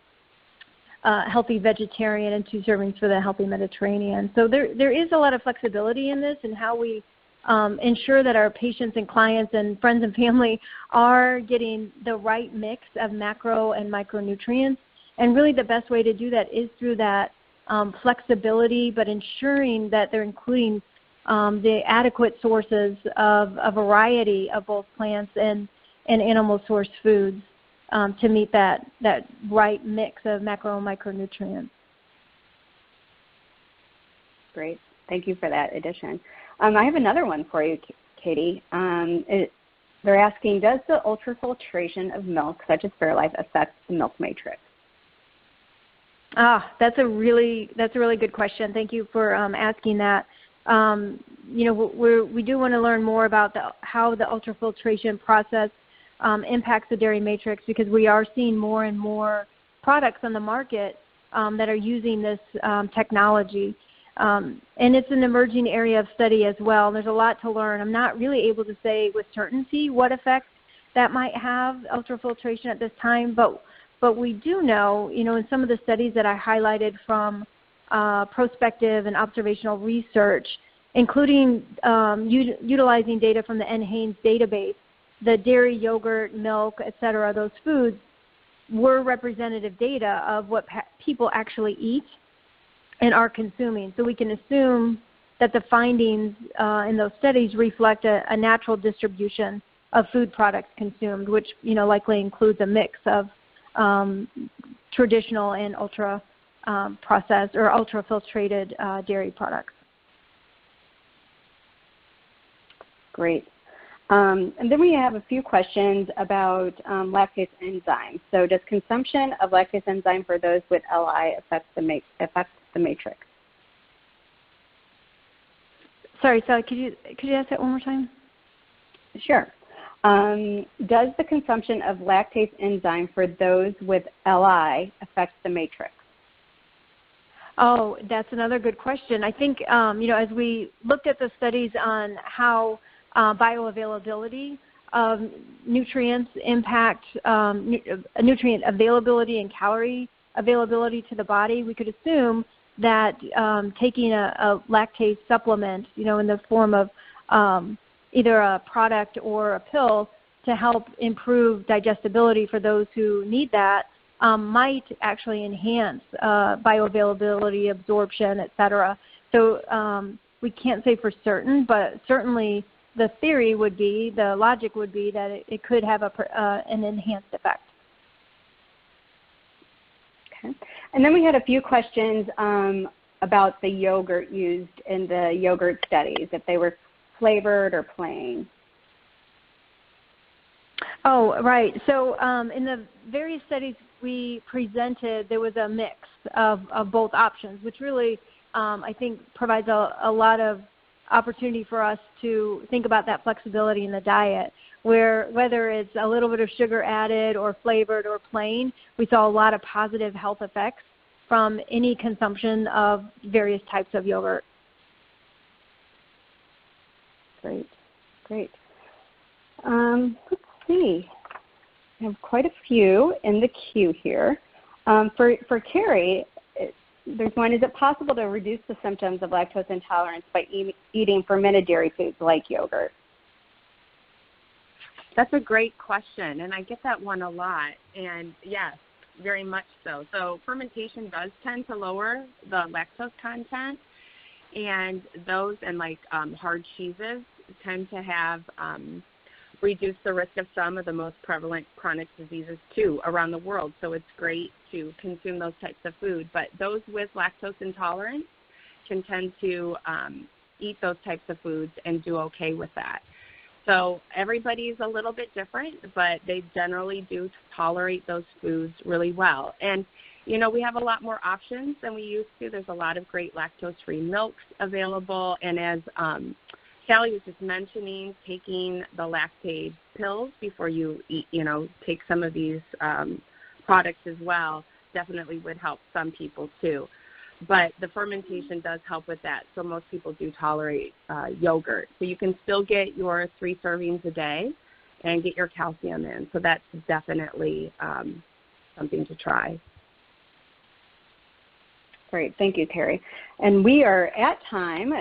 Speaker 2: healthy vegetarian, and 2 servings for the healthy Mediterranean. So there is a lot of flexibility in this and how we ensure that our patients and clients and friends and family are getting the right mix of macro and micronutrients. And really the best way to do that is through that flexibility, but ensuring that they're including the adequate sources of a variety of both plants and animal source foods to meet that right mix of macro and micronutrients.
Speaker 1: Great. Thank you for that addition. I have another one for you, Katie. They're asking, does the ultrafiltration of milk, such as Fairlife, affect the milk matrix?
Speaker 2: That's a really good question. Thank you for asking that. We do want to learn more about how the ultrafiltration process impacts the dairy matrix, because we are seeing more and more products on the market that are using this technology. And it's an emerging area of study as well. There's a lot to learn. I'm not really able to say with certainty what effect that might have, ultrafiltration, at this time, but we do know, in some of the studies that I highlighted from prospective and observational research, including utilizing data from the NHANES database, the dairy, yogurt, milk, et cetera, those foods were representative data of what people actually eat and are consuming. So we can assume that the findings in those studies reflect a natural distribution of food products consumed, which likely includes a mix of traditional and ultra processed or ultra-filtrated dairy products.
Speaker 1: Great. And then we have a few questions about lactase enzymes. So does consumption of lactase enzyme for those with LI affect the matrix?
Speaker 2: Sorry, Sally, could you ask that one more time?
Speaker 1: Sure. Does the consumption of lactase enzyme for those with LI affect the matrix?
Speaker 2: Oh, that's another good question. I think, as we looked at the studies on how bioavailability of nutrients impact nutrient availability and calorie availability to the body, we could assume that taking a lactase supplement, in the form of either a product or a pill to help improve digestibility for those who need that, might actually enhance bioavailability, absorption, et cetera. So we can't say for certain, but certainly the theory would be, the logic would be that it could have an enhanced effect.
Speaker 1: Okay. And then we had a few questions about the yogurt used in the yogurt studies, if they were flavored or plain.
Speaker 2: Oh, right. So in the various studies we presented, there was a mix of both options, which really, I think, provides a lot of opportunity for us to think about that flexibility in the diet, where whether it's a little bit of sugar added or flavored or plain, we saw a lot of positive health effects from any consumption of various types of yogurt.
Speaker 1: Great, great. Let's see. I have quite a few in the queue here. For Carrie, there's one, is it possible to reduce the symptoms of lactose intolerance by eating fermented dairy foods like yogurt?
Speaker 3: That's a great question, and I get that one a lot, and yes, very much so. So fermentation does tend to lower the lactose content, and those and like hard cheeses tend to have reduce the risk of some of the most prevalent chronic diseases too around the world. So it's great to consume those types of food. But those with lactose intolerance can tend to eat those types of foods and do okay with that. So everybody's a little bit different, but they generally do tolerate those foods really well. And, you know, we have a lot more options than we used to. There's a lot of great lactose-free milks available. And as Sally was just mentioning, taking the lactate pills before you eat, you know, take some of these products as well definitely would help some people too. But the fermentation does help with that, so most people do tolerate yogurt. So you can still get your 3 servings a day and get your calcium in. So that's definitely something to try.
Speaker 1: Great. Thank you, Carrie. And we are at time,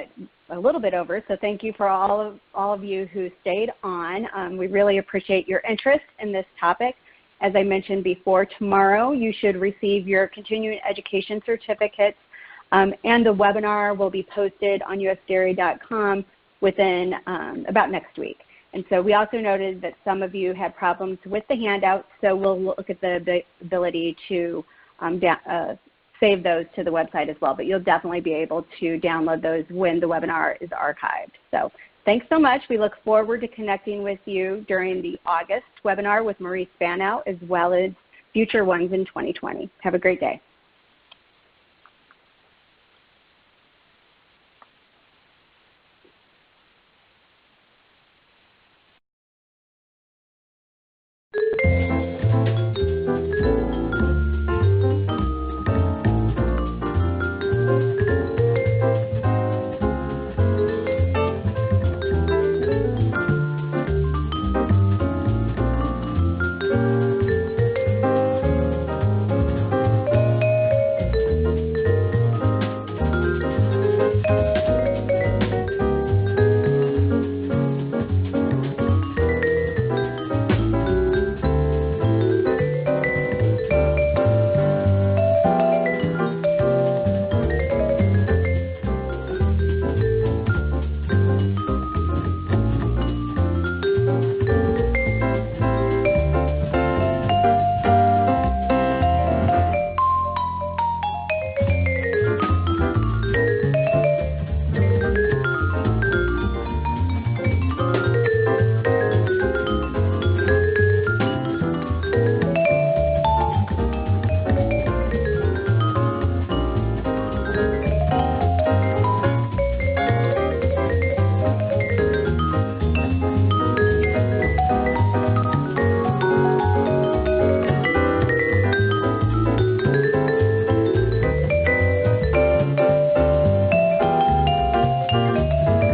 Speaker 1: a little bit over, so thank you for all of you who stayed on. We really appreciate your interest in this topic. As I mentioned before, tomorrow you should receive your continuing education certificates, and the webinar will be posted on usdairy.com within about next week. And so we also noted that some of you had problems with the handouts, so we'll look at the ability to save those to the website as well. But you'll definitely be able to download those when the webinar is archived. So thanks so much. We look forward to connecting with you during the August webinar with Marie Spanow, as well as future ones in 2020. Have a great day.